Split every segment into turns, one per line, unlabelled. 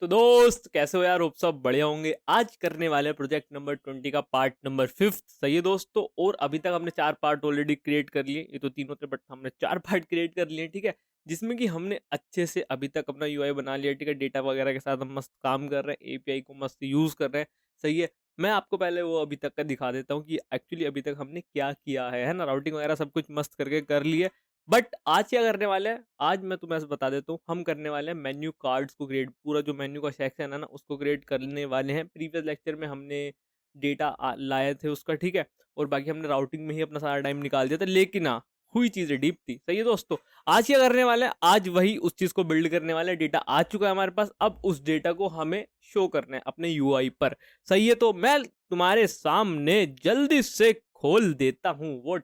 तो दोस्त कैसे हो यार? होप सब बढ़िया होंगे। आज करने वाले प्रोजेक्ट नंबर 20 का पार्ट नंबर 5। सही है दोस्तों। और अभी तक हमने 4 पार्ट ऑलरेडी क्रिएट कर लिए। ये तो तीनों थे बट हमने 4 पार्ट क्रिएट कर लिए, ठीक है। जिसमें कि हमने अच्छे से अभी तक अपना यूआई बना लिया, ठीक है। डेटा वगैरह के साथ हम मस्त काम कर रहे हैं, एपीआई को मस्त यूज कर रहे हैं। सही है। मैं आपको पहले वो अभी तक का दिखा देता हूँ कि एक्चुअली अभी तक हमने क्या किया है ना। राउटिंग वगैरह सब कुछ मस्त करके कर लिए। बट आज क्या करने वाले हैं, आज मैं तुम्हें ऐसे बता देता हूँ, हम करने वाले हैं मेन्यू कार्ड्स को क्रिएट। पूरा जो मेन्यू का सेक्शन है ना उसको क्रिएट करने वाले हैं। प्रीवियस लेक्चर में हमने डेटा लाए थे उसका, ठीक है। और बाकी हमने राउटिंग में ही अपना सारा टाइम निकाल दिया था, लेकिन हाँ हुई चीजें डीप थी। सही है दोस्तों। आज क्या करने वाले हैं, आज वही उस चीज को बिल्ड करने वाले हैं। डेटा आ चुका है हमारे पास, अब उस डेटा को हमें शो करना है अपने यूआई पर। सही है। तो मैं तुम्हारे सामने जल्दी से खोल देता हूँ वो,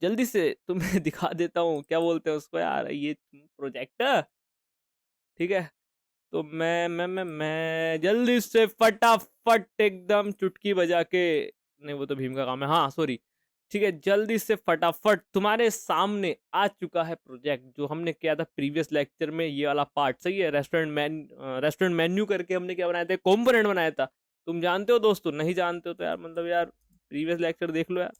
जल्दी से तुम्हें दिखा देता हूँ, क्या बोलते हैं उसको यार, ये प्रोजेक्टर, ठीक है। तो मैं जल्दी से फटाफट एकदम चुटकी बजा के, नहीं वो तो भीम का काम है, हाँ सॉरी, ठीक है। जल्दी से फटाफट तुम्हारे सामने आ चुका है प्रोजेक्ट जो हमने किया था प्रीवियस लेक्चर में, ये वाला पार्ट। सही है। रेस्टोरेंट मेन्यू करके हमने क्या बनाया था, कॉम्पोनेंट बनाया था। तुम जानते हो दोस्तों? नहीं जानते हो तो यार मतलब यार प्रीवियस लेक्चर देख लो यार,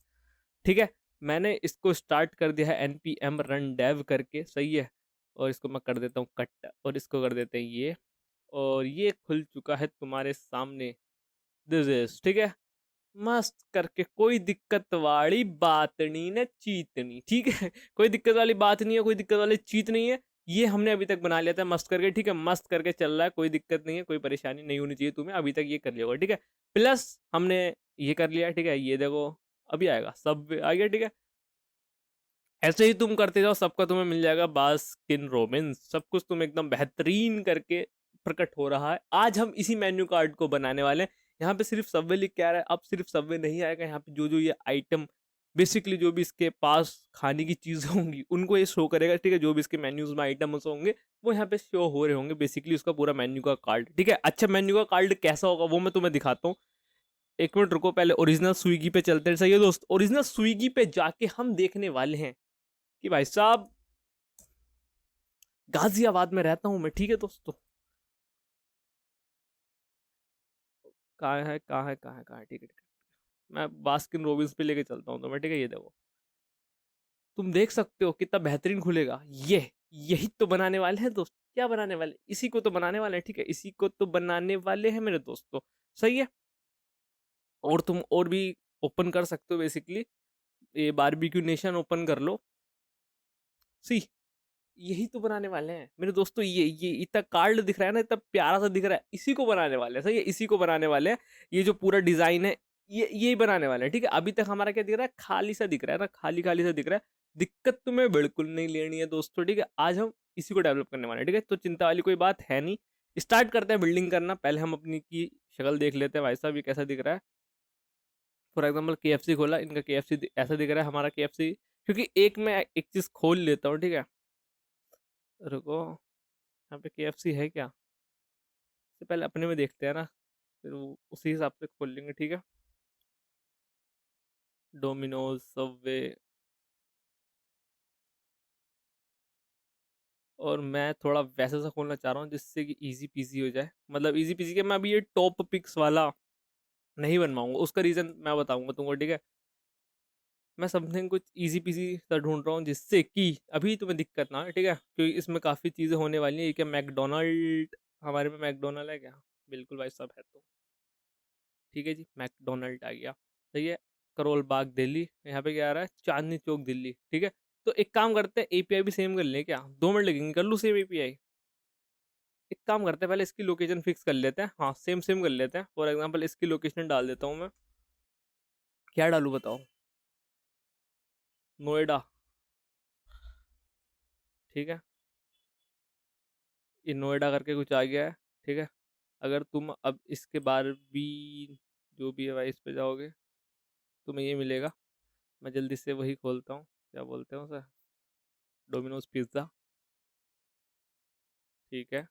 ठीक है। मैंने इसको स्टार्ट कर दिया है npm रन डेव करके। सही है। और इसको मैं कर देता हूँ कट, और इसको कर देते हैं ये। और ये खुल चुका है तुम्हारे सामने, दिस इज, ठीक है। मस्त करके, कोई दिक्कत वाली बात नहीं न चीत नहीं, ठीक है। कोई दिक्कत वाली बात नहीं है, कोई दिक्कत वाली चीत नहीं है। ये हमने अभी तक बना लिया था मस्त करके, ठीक है। मस्त करके चल रहा है, कोई दिक्कत नहीं है, कोई परेशानी नहीं होनी चाहिए तुम्हें। अभी तक ये कर लिया होगा, ठीक है। प्लस हमने ये कर लिया, ठीक है। ये देखो अभी आएगा, सब आ गया, ठीक है। ऐसे ही तुम करते जाओ, सबका तुम्हें मिल जाएगा बास्किन रोबिन्स, सब कुछ तुम एकदम बेहतरीन करके प्रकट हो रहा है। आज हम इसी मेन्यू कार्ड को बनाने वाले हैं। यहाँ पे सिर्फ सबवे लिख के आ रहा है, अब सिर्फ सबवे नहीं आएगा। यहाँ पे जो जो ये आइटम, बेसिकली जो भी इसके पास खाने की चीजें होंगी उनको ये शो करेगा, ठीक है। जो भी इसके मेन्यूज में आइटम्स होंगे वो यहाँ पे शो हो रहे होंगे, बेसिकली उसका पूरा मेन्यू का कार्ड, ठीक है। अच्छा, मेन्यू का कार्ड कैसा होगा वो मैं तुम्हें दिखाता हूँ। एक मिनट रुको, पहले ओरिजिनल स्विगी पे चलते हैं। सही है दोस्त। ओरिजिनल स्विगी पे जाके हम देखने वाले हैं कि भाई साहब, गाजियाबाद में रहता हूं मैं, ठीक है दोस्तों। कहाँ है, ठीक है, ठीक है। मैं बास्किन रोबिन्स पे लेके चलता हूँ तुम्हें, ठीक है। ये देखो, तुम देख सकते हो कितना बेहतरीन खुलेगा ये। यही तो बनाने वाले हैं दोस्त। क्या बनाने वाले, इसी को तो बनाने वाले हैं, ठीक है। इसी को तो बनाने वाले हैं मेरे दोस्तों। सही है। और तुम और भी ओपन कर सकते हो बेसिकली। ये बारबेक्यू नेशन ओपन कर लो। सी, यही तो बनाने वाले हैं मेरे दोस्तों। ये इतना कार्ड दिख रहा है ना, इतना प्यारा सा दिख रहा है, इसी को बनाने वाले हैं। सही है, इसी को बनाने वाले हैं। ये जो पूरा डिजाइन है, ये बनाने वाले हैं, ठीक है। अभी तक हमारा क्या दिख रहा है, खाली सा दिख रहा है ना, खाली खाली सा दिख रहा है। दिक्कत तुम्हें बिल्कुल नहीं लेनी है दोस्तों, ठीक है। आज हम इसी को डेवलप करने वाले हैं, ठीक है। तो चिंता वाली कोई बात है नहीं। स्टार्ट करते हैं बिल्डिंग करना। पहले हम अपनी की शक्ल देख लेते हैं, भाई साहब ये कैसा दिख रहा है। फॉर एग्जाम्पल केएफसी खोला, इनका केएफसी ऐसा दिख रहा है हमारा केएफसी। क्योंकि एक मैं एक चीज खोल लेता हूँ, ठीक है। रुको, यहाँ पे केएफसी है क्या, इससे पहले अपने में देखते हैं ना, फिर उसी हिसाब से खोल लेंगे, ठीक है। डोमिनोज, सबवे, और मैं थोड़ा वैसा सा खोलना चाह रहा हूँ जिससे कि इजी पीजी हो जाए। मतलब इजी पीजी के, मैं अभी ये टॉप पिक्स वाला नहीं बनवाऊंगा। उसका रीजन मैं बताऊंगा तुमको, ठीक है। मैं समथिंग कुछ इजी पीजी सा ढूंढ रहा हूँ जिससे कि अभी तुम्हें दिक्कत ना हो, ठीक है। क्योंकि इसमें काफ़ी चीज़ें होने वाली हैं। ये क्या मैकडोनल्ड, हमारे में मैकडोनल्ड है क्या? बिल्कुल भाई साहब है तो, ठीक है जी, मैकडोनल्ड आ गया। सही है। करोल बाग दिल्ली, यहाँ पे क्या आ रहा है, चांदनी चौक दिल्ली, ठीक है। तो एक काम करते हैं, एपीआई भी सेम कर लें क्या? 2 मिनट लगेंगे, कर लूँ सेम एपीआई। एक काम करते हैं, पहले इसकी लोकेशन फिक्स कर लेते हैं। हाँ सेम सेम कर लेते हैं। फॉर एग्जाम्पल इसकी लोकेशन डाल देता हूँ मैं। क्या डालूँ बताओ? नोएडा, ठीक है। ये नोएडा करके कुछ आ गया है, ठीक है। अगर तुम अब इसके बाद भी जो भी है भाई इस पे जाओगे, तुम्हें ये मिलेगा। मैं जल्दी से वही खोलता हूँ, क्या बोलते हैं उसे, डोमिनोज पिज्ज़ा, ठीक है।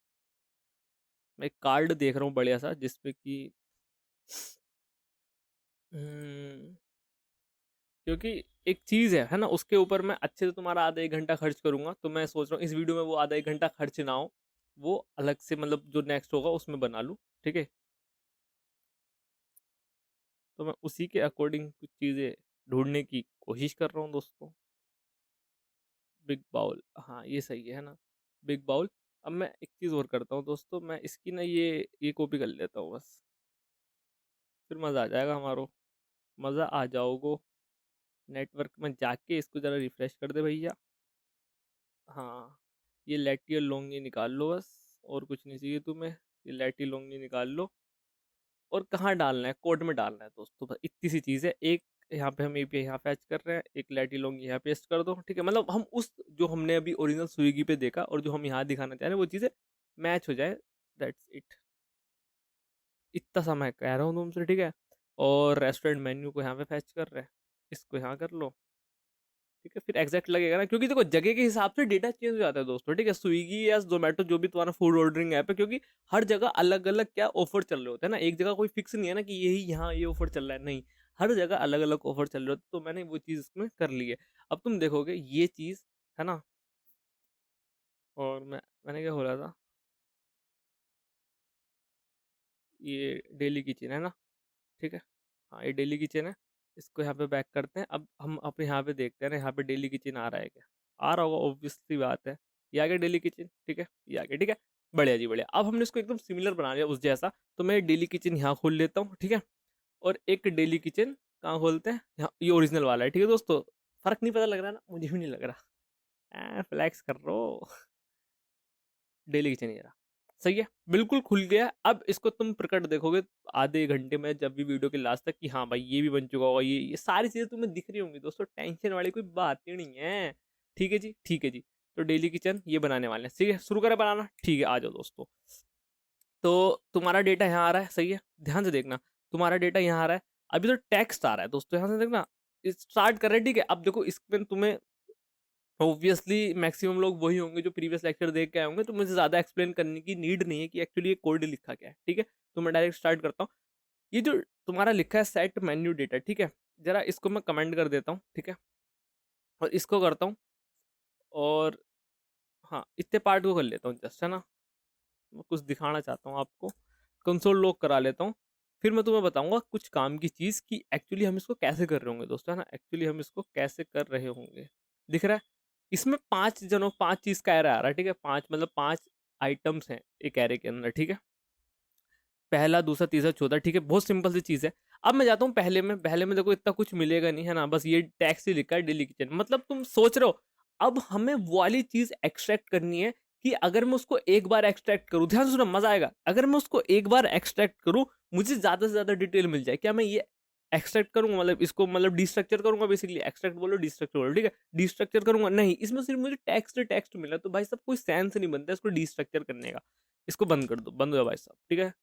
मैं एक कार्ड देख रहा हूँ बढ़िया सा जिसपे कि हम्म, क्योंकि एक चीज़ है ना, उसके ऊपर मैं अच्छे से तुम्हारा आधा एक घंटा खर्च करूंगा। तो मैं सोच रहा हूँ इस वीडियो में वो आधा एक घंटा खर्च ना हो, वो अलग से मतलब जो नेक्स्ट होगा उसमें बना लूँ, ठीक है। तो मैं उसी के अकॉर्डिंग कुछ चीज़ें ढूंढने की कोशिश कर रहा हूँ दोस्तों। बिग बाउल, हाँ ये सही है ना, बिग बाउल। अब मैं एक चीज़ और करता हूँ दोस्तों, मैं इसकी ना ये कॉपी कर लेता हूँ बस, फिर मज़ा आ जाएगा हमारो, मज़ा आ जाओगो। नेटवर्क में जाके इसको ज़रा रिफ्रेश कर दे भैया। हाँ, ये लेटी और लोंगी निकाल लो बस, और कुछ नहीं चाहिए तुम्हें। ये लेटी लोंगी निकाल लो, और कहाँ डालना है, कोड में डालना है दोस्तों, बस इतनी सी चीज़ है। एक यहाँ पे हम एपीआई यहाँ फैच कर रहे हैं, एक लेटी लोंगी यहाँ पेस्ट कर दो, ठीक है। मतलब हम उस जो हमने अभी ओरिजिनल स्विगी पे देखा और जो हम यहाँ दिखाना चाह रहे हैं वो चीज़ें मैच हो जाए, दैट्स इट। इतना सा मैं कह रहा हूँ तुमसे, ठीक है। और रेस्टोरेंट मेन्यू को यहाँ पे फैच कर रहे हैं, इसको यहाँ कर लो, ठीक है। फिर एग्जैक्ट लगेगा ना, क्योंकि देखो जगह के हिसाब से डेटा चेंज हो जाता है दोस्तों, ठीक है। स्विगी या जोमेटो जो भी तुम्हारा फूड ऑर्डरिंग ऐप है, क्योंकि हर जगह अलग अलग क्या ऑफर चल रहे होते हैं ना, एक जगह कोई फिक्स नहीं है ना कि यही यहाँ ये ऑफर चल रहा है, नहीं, हर जगह अलग अलग ऑफर चल रहे होते हैं। तो मैंने वो चीज़ इसमें कर ली है। अब तुम देखोगे ये चीज़ है ना। और मैंने क्या बोला था, ये डेली किचन है ना, ठीक है। हाँ ये डेली किचन है, इसको यहाँ पे बैक करते हैं। अब हम अपने यहाँ पे देखते हैं ना, यहाँ पे डेली किचन आ रहा है क्या, आ रहा होगा, ऑब्वियसली बात है। ये आ गया डेली किचन, ठीक है, ये आ गया, ठीक है। बढ़िया जी बढ़िया। अब हमने इसको एकदम सिमिलर बना लिया उस जैसा। तो मैं डेली किचन यहाँ खोल लेता हूँ, ठीक है। और एक डेली किचन कहाँ खोलते हैं, यहाँ, ये ओरिजिनल वाला है, ठीक है दोस्तों। फर्क नहीं पता लग रहा ना, मुझे भी नहीं लग रहा, फ्लैक्स कर रो। डेली किचन ये रहा, सही है, बिल्कुल खुल गया। अब इसको तुम प्रकट देखोगे आधे घंटे में, जब भी वीडियो के लास्ट तक, कि हाँ भाई ये भी बन चुका होगा, ये सारी चीजें तुम्हें दिख रही होंगी दोस्तों, टेंशन वाली कोई बात ही नहीं है। ठीक है जी, ठीक है जी। तो डेली किचन ये बनाने वाले हैं, ठीक है, शुरू करें बनाना, ठीक है, आ जाओ दोस्तों। तो तुम्हारा डेटा यहाँ आ रहा है, सही है, ध्यान से देखना। तुम्हारा डेटा यहाँ आ रहा है, अभी तो टेक्स्ट आ रहा है दोस्तों, यहाँ से देखना, स्टार्ट कर रहे हैं, ठीक है। अब देखो इसमें तुम्हें ऑब्वियसली मैक्सिमम लोग वही होंगे जो प्रीवियस लेक्चर देख के आए होंगे, तो मुझे ज़्यादा एक्सप्लेन करने की नीड नहीं है कि एक्चुअली ये कोड लिखा क्या है, ठीक है। तो मैं डायरेक्ट स्टार्ट करता हूँ। ये जो तुम्हारा लिखा है सेट मेन्यू डेटा, ठीक है, जरा इसको मैं कमेंट कर देता हूँ, ठीक है। और इसको करता हूँ, और हाँ इतने पार्ट को कर लेता हूँ जस्ट, है ना। मैं कुछ दिखाना चाहता हूँ आपको, कंसोल लॉक करा लेता हूँ। फिर मैं तुम्हें बताऊंगा कुछ काम की चीज़ कि एक्चुअली हम इसको कैसे कर रहे होंगे दोस्तों, है ना, एक्चुअली हम इसको कैसे कर रहे होंगे। दिख रहा है, इसमें 5 जनों 5 चीज़ का एरे आ रहा है, ठीक है, 5 मतलब 5 आइटम्स हैं एक एरे के अंदर, ठीक है। पहला दूसरा तीसरा चौथा, ठीक है, बहुत सिंपल सी चीज़ है। अब मैं जाता हूँ पहले में देखो इतना कुछ मिलेगा नहीं, है ना, बस ये टैक्स ही लिखा है डेली किचन, मतलब तुम सोच रहे हो। अब हमें वो वाली चीज़ एक्सट्रैक्ट करनी है कि अगर मैं उसको एक बार एक्सट्रैक्ट करूँ, ध्यान से सुनो मजा आएगा, अगर मैं उसको एक बार एक्सट्रैक्ट करूँ, मुझे ज़्यादा से ज़्यादा डिटेल मिल जाए। क्या मैं ये एक्सट्रैक्ट करूंगा, मतलब इसको मतलब डिस्ट्रक्चर करूंगा, बेसिकली एक्सट्रैक्ट बोलो डिस्ट्रक्चर बोलो, ठीक है। डिस्ट्रक्चर करूंगा नहीं, इसमें सिर्फ मुझे टेक्स्ट टेक्स्ट मिला, तो भाई साहब कोई सेंस नहीं बनता इसको डिस्ट्रक्चर करने का। इसको बंद कर दो, बंद हो जाओ भाई साहब, ठीक है।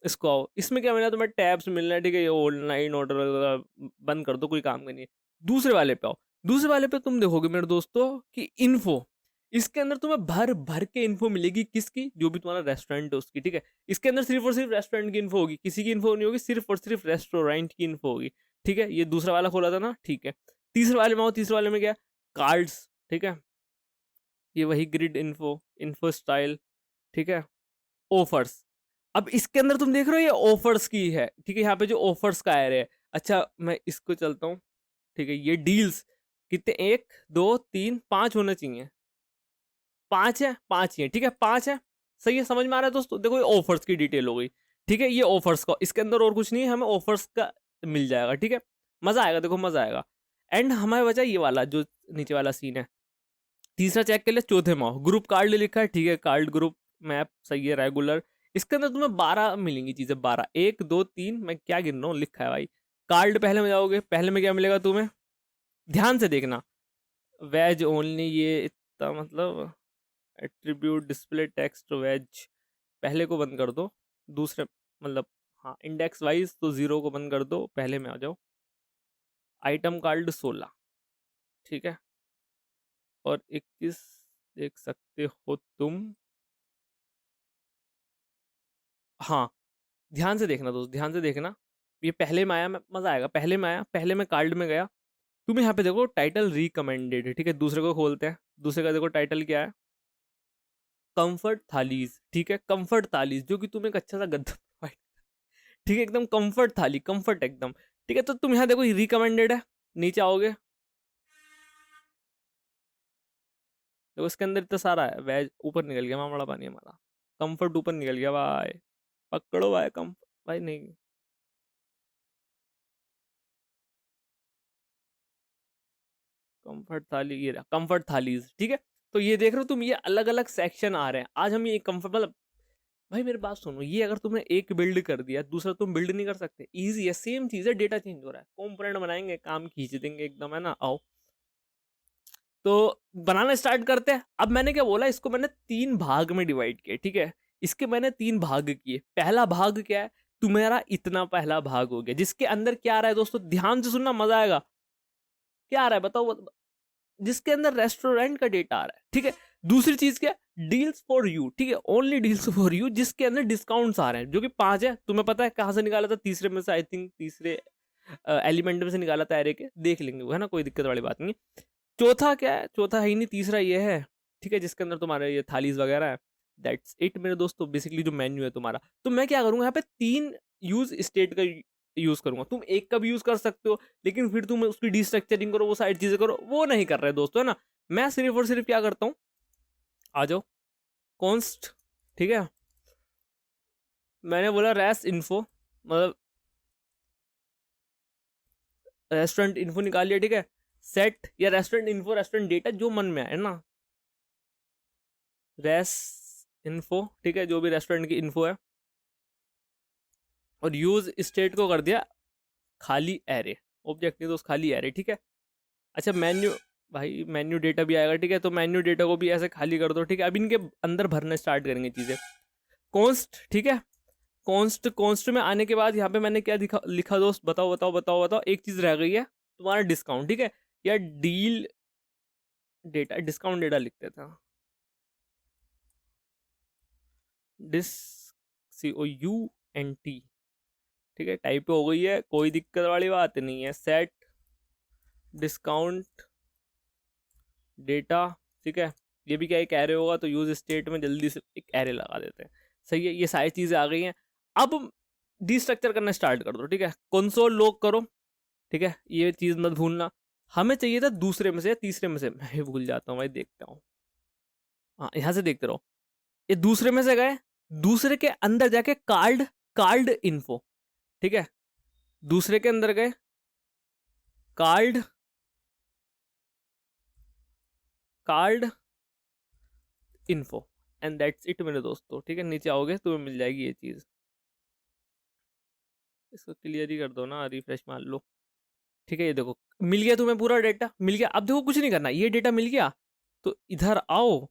इसको आओ, इसमें क्या मिला तुम्हें, टैब्स मिलना है, ठीक है, ये ऑनलाइन ऑर्डर बंद कर दो, कोई काम का नहीं है। दूसरे वाले पे आओ, दूसरे वाले पे तुम देखोगे मेरे दोस्तों कि इन्फो, इसके अंदर तुम्हें भर भर के इन्फो मिलेगी, किसकी, जो भी तुम्हारा रेस्टोरेंट है उसकी, ठीक है। इसके अंदर सिर्फ और सिर्फ रेस्टोरेंट की इन्फो होगी, किसी की इन्फो नहीं होगी, सिर्फ और सिर्फ रेस्टोरेंट की इन्फो होगी, ठीक है। ये दूसरा वाला खोला था ना, ठीक है। तीसरे वाले में आओ, तीसरे वाले में क्या, कार्ड्स, ठीक है, ये वही ग्रिड इन्फो, इन्फो स्टाइल, ठीक है, ऑफर्स। अब इसके अंदर तुम देख रहे हो ये ऑफर्स की है, ठीक है, यहाँ पे जो ऑफर्स का एरे है। अच्छा मैं इसको चलता हूँ, ठीक है, ये डील्स कितने, 1 2 3 5 होने चाहिए, 5 है, 5 ही है, ठीक है, 5 है, सही है, समझ में आ रहा है दोस्तों। देखो ये ऑफर्स की डिटेल हो गई, ठीक है, ये ऑफर्स का, इसके अंदर और कुछ नहीं है, हमें ऑफर्स का मिल जाएगा, ठीक है। मजा आएगा, देखो मजा आएगा। एंड हमारे बचा ये वाला जो नीचे वाला सीन है, तीसरा चेक कर ले, चौथे में ग्रुप कार्ड लिखा है, ठीक है, कार्ड ग्रुप मैप सही है, रेगुलर। इसके अंदर तुम्हें 12 मिलेंगी चीजें, 12, 1 2 3, मैं क्या गिन रहा हूँ, लिखा है भाई। कार्ड पहले में जाओगे, पहले में क्या मिलेगा तुम्हें, ध्यान से देखना, वेज ओनली, ये इतना मतलब एट्रीब्यूट डिस्प्ले टेक्स्ट वेज, पहले को बंद कर दो। दूसरे मतलब हाँ इंडेक्स वाइज तो 0 को बंद कर दो, पहले में आ जाओ। आइटम कार्ड 16, ठीक है। और एक चीज देख सकते हो तुम, हाँ ध्यान से देखना दोस्त, ध्यान से देखना, ये पहले में आया, मजा आएगा, पहले में आया, पहले में कार्ड में गया। तुम यहाँ पे देखो टाइटल रिकमेंडेड है, ठीक है, दूसरे को खोलते हैं, दूसरे का देखो टाइटल क्या है, कंफर्ट थालीज, ठीक है, कंफर्ट थालीज, जो कि तुम्हें एक अच्छा सा गद्दा प्रोवाइड, ठीक है, एकदम कंफर्ट थाली, कंफर्ट एकदम, ठीक है। तो तुम यहाँ देखो रिकमेंडेड है, नीचे आओगे तो इसके अंदर इतना सारा है, वेज ऊपर निकल गया मामला पानी हमारा, कंफर्ट ऊपर निकल गया भाई, पकड़ो भाई कंफर्ट भाई, नहीं कंफर्ट थाली, ये रहा कंफर्ट थालीज, ठीक है। तो ये देख रहे हो तुम, ये अलग अलग सेक्शन आ रहे हैं। आज हम ये कंफर्ट मतलब, भाई मेरी बात सुनो, ये अगर तुमने एक बिल्ड कर दिया दूसरा तुम बिल्ड नहीं कर सकते, इजी है, सेम चीज है, डेटा चेंज हो रहा है, कंपोनेंट बनाएंगे, काम खींच देंगे एकदम, है ना। आओ तो बनाना स्टार्ट करते हैं। अब मैंने क्या बोला, इसको मैंने 3 भाग में डिवाइड किया, ठीक है। इसके मैंने 3 भाग किए। पहला भाग क्या है, तुम्हारा इतना पहला भाग हो गया, जिसके अंदर क्या आ रहा है दोस्तों, ध्यान से सुनना, मजा आएगा। क्या आ रहा है बताओ, जिसके अंदर रेस्टोरेंट का डेटा आ रहा है, ठीक है। दूसरी चीज क्या, डील्स फॉर यू, ठीक है, ओनली डील्स फॉर यू, जिसके अंदर डिस्काउंट्स आ रहे हैं, जो कि 5 है। तुम्हें पता है कहां से निकाला था, तीसरे में से, आई थिंक तीसरे एलिमेंट में से निकाला था, एरे के, देख लेंगे वो, है ना, कोई दिक्कत वाली बात नहीं। चौथा क्या है, चौथा है ही नहीं, तीसरा ये है, ठीक है, जिसके अंदर तुम्हारे ये थालीज वगैरह है। दैट्स इट मेरे दोस्तों, बेसिकली जो मेन्यू है तुम्हारा। तो मैं क्या करूंगा, यहाँ पे 3 यूज स्टेट का यूज करूंगा। तुम एक का भी यूज कर सकते हो, लेकिन फिर तुम उसकी डिस्ट्रक्चरिंग करो, वो साइड चीजें करो, वो नहीं कर रहे दोस्तों, है ना। मैं सिर्फ और सिर्फ क्या करता हूँ, आ जाओ, कॉन्स्ट, ठीक है, मैंने बोला रेस इन्फो, मतलब रेस्टोरेंट इन्फो निकाल लिया, ठीक है। सेट या रेस्टोरेंट इन्फो, रेस्टोरेंट डेटा, जो मन में आए ना, रेस इन्फो, ठीक है, जो भी रेस्टोरेंट की इन्फो है, और यूज स्टेट को कर दिया खाली एरे, ऑब्जेक्ट नहीं दोस्त, खाली एरे, ठीक है। अच्छा मेन्यू, भाई मेन्यू डेटा भी आएगा, ठीक है, तो मेन्यू डेटा को भी ऐसे खाली कर दो, ठीक है। अब इनके अंदर भरने स्टार्ट करेंगे चीजें। कॉन्स्ट, ठीक है, कॉन्स्ट, कॉन्स्ट में आने के बाद यहाँ पे मैंने क्या लिखा दोस्त, बताओ बताओ बताओ बताओ। एक चीज रह गई है, तुम्हारा डिस्काउंट, ठीक है, या डील डेटा, डिस्काउंट डेटा लिखते थे, डिस COUNT, ठीक है, टाइप हो गई है, कोई दिक्कत वाली बात नहीं है। सेट डिस्काउंट डेटा, ठीक है, ये भी क्या एक एरे होगा, तो यूज स्टेट में जल्दी से एक एरे लगा देते हैं। सही है, ये सारी चीजें आ गई हैं। अब डिस्ट्रक्चर करना स्टार्ट कर दो, ठीक है, कंसोल लॉग करो, ठीक है, ये चीज मत भूलना। हमें चाहिए था दूसरे में से या तीसरे में से, मैं भी भूल जाता हूँ भाई, देखता हूँ, हाँ यहाँ से देखते रहो, ये दूसरे में से गए, दूसरे के अंदर जाके कार्ड, कार्ड इन्फो, ठीक है, दूसरे के अंदर गए, card, card info, and that's it मेरे दोस्तों, ठीक है। नीचे आओगे तुम्हें मिल जाएगी ये चीज, इसको क्लियर ही कर दो ना, रिफ्रेश मार लो, ठीक है। ये देखो मिल गया तुम्हें, पूरा डेटा मिल गया। अब देखो कुछ नहीं करना, ये डेटा मिल गया, तो इधर आओ,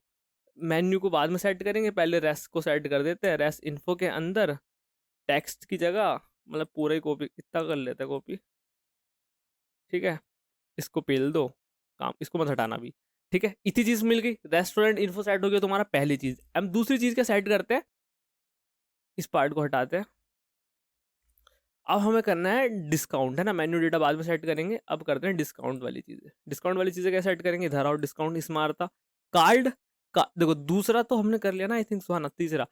मेन्यू को बाद में सेट करेंगे, पहले रेस को सेट कर देते हैं। रेस इन्फो के अंदर टेक्स्ट की जगह, मतलब पूरा ही कॉपी, इतना कर लेते हैं कॉपी, ठीक है, इसको पेल दो, काम इसको मत हटाना भी, ठीक है। इतनी चीज मिल गई, रेस्टोरेंट इन्फो सेट हो गया तुम्हारा, पहली चीज। अब दूसरी चीज क्या सेट करते हैं, इस पार्ट को हटाते हैं। अब हमें करना है डिस्काउंट, है ना, मेन्यू डेटा बाद में सेट करेंगे, अब करते हैं डिस्काउंट वाली चीजें। डिस्काउंट वाली चीजें क्या सेट करेंगे, इधर आओ, डिस्काउंट इसमें आ रहा था, कार्ड का, देखो दूसरा तो हमने कर लिया ना, आई थिंक सुहाना, तीसरा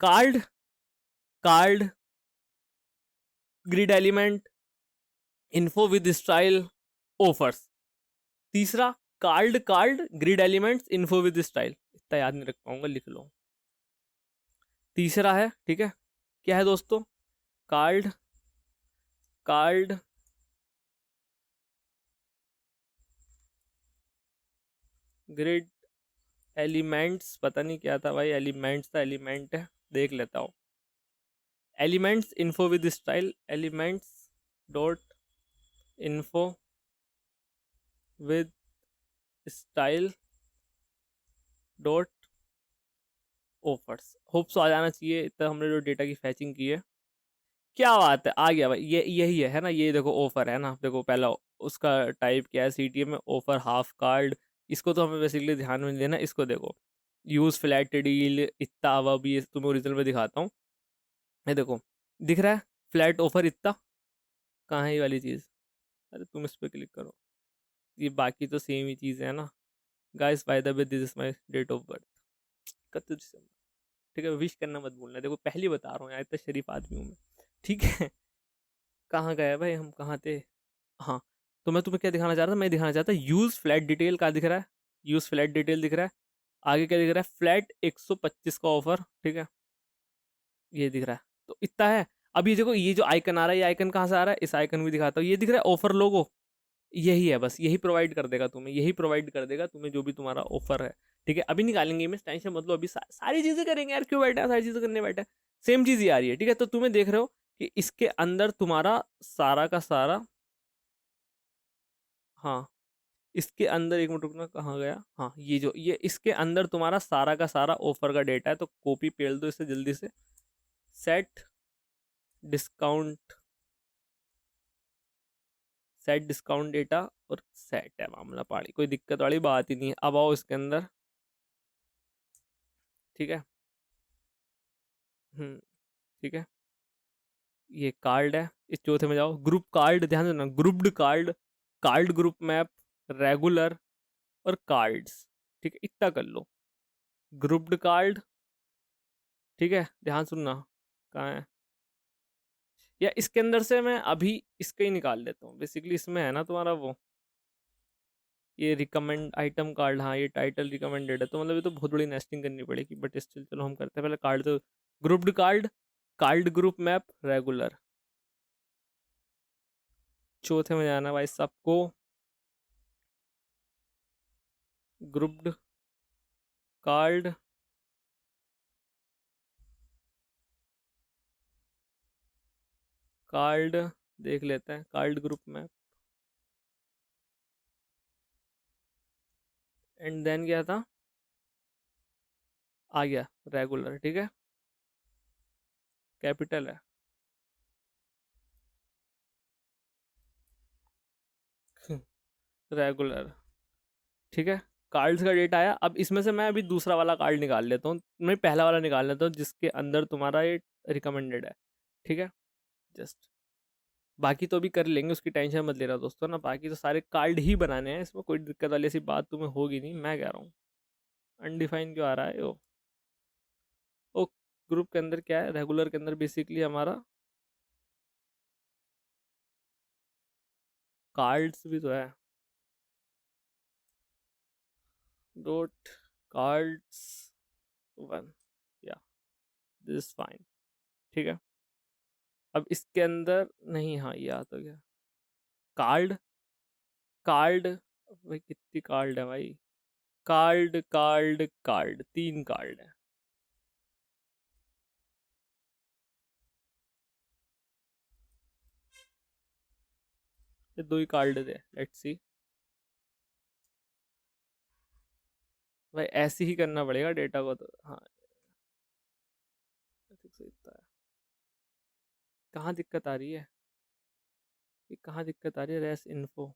card, card grid element info with style offers, तीसरा card, card grid elements info with style, इतना याद नहीं रख पाऊंगा, लिख लो। तीसरा है, ठीक है, क्या है दोस्तों, कार्ड, कार्ड ग्रिड एलिमेंट्स, पता नहीं क्या था भाई, एलिमेंट्स था, एलिमेंट है, देख लेता हूँ। Elements info with style, elements dot info with style dot offers, hope so आ जाना चाहिए। इतना हमने जो डेटा की फैचिंग की है, क्या बात है, आ गया भाई, ये यही है ना, ये देखो ऑफर है ना, देखो पहला उसका टाइप क्या है, CTM में ऑफर हाफ कार्ड, इसको तो हमें बेसिकली ध्यान में देना। इसको देखो, यूज फ्लैट डील, इतना अब ये तुम्हें ओरिजिनल में दिखाता हूँ, ये देखो दिख रहा है, फ्लैट ऑफर इतना, कहाँ है ये वाली चीज़, अरे तुम इस पर क्लिक करो, ये बाकी तो सेम ही चीज़ है ना। Guys by the way this is my date of birth, 31 December, ठीक है। विश करना मत भूलना, देखो पहली बता रहा हूँ यार, इतना शरीफ आदमी हूँ मैं, ठीक है। कहाँ गए भाई, हम कहाँ थे? हाँ, तो मैं तुम्हें क्या दिखाना चाह रहा था, मैं दिखाना चाहता यूज फ्लैट डिटेल का दिख रहा है, यूज फ्लैट डिटेल दिख रहा है। आगे क्या दिख रहा है, फ्लैट 125 का ऑफर, ठीक है, ये दिख रहा है। तो इतना है। अब ये देखो, ये जो आइकन आ रहा है, ये आइकन कहाँ से आ रहा है, इस आइकन भी दिखाता हूँ, ये दिख रहा है ऑफर लोगो, यही है बस, यही प्रोवाइड कर देगा तुम्हें, यही प्रोवाइड कर देगा तुम्हें जो भी तुम्हारा ऑफर है, ठीक है। अभी निकालेंगे इमेज, टेंशन मतलब अभी सारी चीजें करेंगे यार, क्यों बैठा है सारी चीजें करने बैठा है। सेम चीज ही आ रही है, ठीक है। तो तुम्हें देख रहे हो कि इसके अंदर तुम्हारा सारा का सारा, हाँ, इसके अंदर एक मिनट रुकना, कहाँ गया, हाँ, ये इसके अंदर तुम्हारा सारा का सारा ऑफर का डेटा है, तो कॉपी पेल दो इसे जल्दी से। Set discount, set discount data, और सेट है मामला पहाड़ी, कोई दिक्कत वाली बात ही नहीं है। अब आओ इसके अंदर, ठीक है। ठीक है, ये कार्ड है, इस चौथे में जाओ, ग्रुप कार्ड, ध्यान देना, grouped card, card group map, regular, और कार्ड्स, ठीक है, इतना कर लो। ग्रुप्ड कार्ड, ठीक है, ध्यान सुनना, कहाँ है, या इसके अंदर से मैं अभी इसका ही निकाल लेता हूँ, बेसिकली इसमें है ना तुम्हारा वो, ये रिकमेंड आइटम कार्ड, हाँ, ये टाइटल रिकमेंडेड है, तो मतलब ये तो बहुत बड़ी नेस्टिंग करनी पड़ेगी, बट स्टिल चलो हम करते हैं पहले कार्ड। तो grouped card, card group map, regular, चौथे में जाना भाई सबको, ग्रुप्ड कार्ड, कार्ड देख लेते हैं, card group map, and then क्या था, आ गया रेगुलर, ठीक है, कैपिटल है। रेगुलर, ठीक है, कार्ड्स का डेटा आया। अब इसमें से मैं अभी दूसरा वाला कार्ड निकाल लेता हूँ, मैं पहला वाला निकाल लेता हूँ जिसके अंदर तुम्हारा ये रिकमेंडेड है, ठीक है। जस्ट, बाकी तो अभी कर लेंगे, उसकी टेंशन मत लेना दोस्तों ना, बाकी तो सारे कार्ड ही बनाने हैं, इसमें कोई दिक्कत वाली ऐसी बात तुम्हें होगी नहीं, मैं कह रहा हूँ। अनडिफाइन क्यों आ रहा है ओ, ग्रुप के अंदर क्या है, रेगुलर के अंदर बेसिकली हमारा कार्ड्स भी तो है, डॉट कार्ड्स वन, या दिस इज फाइन, ठीक है। अब इसके अंदर नहीं, हाँ, ये आ तो गया कार्ड, कार्ड, भाई कितनी कार्ड है भाई, कार्ड कार्ड कार्ड, 3 कार्ड है। ये 2 ही कार्ड थे, लेट्स सी, भाई ऐसे ही करना पड़ेगा डेटा को तो, हाँ, ऐसे तो इतना है। कहाँ दिक्कत आ रही है, ये कहाँ दिक्कत आ रही है, रेस इन्फो,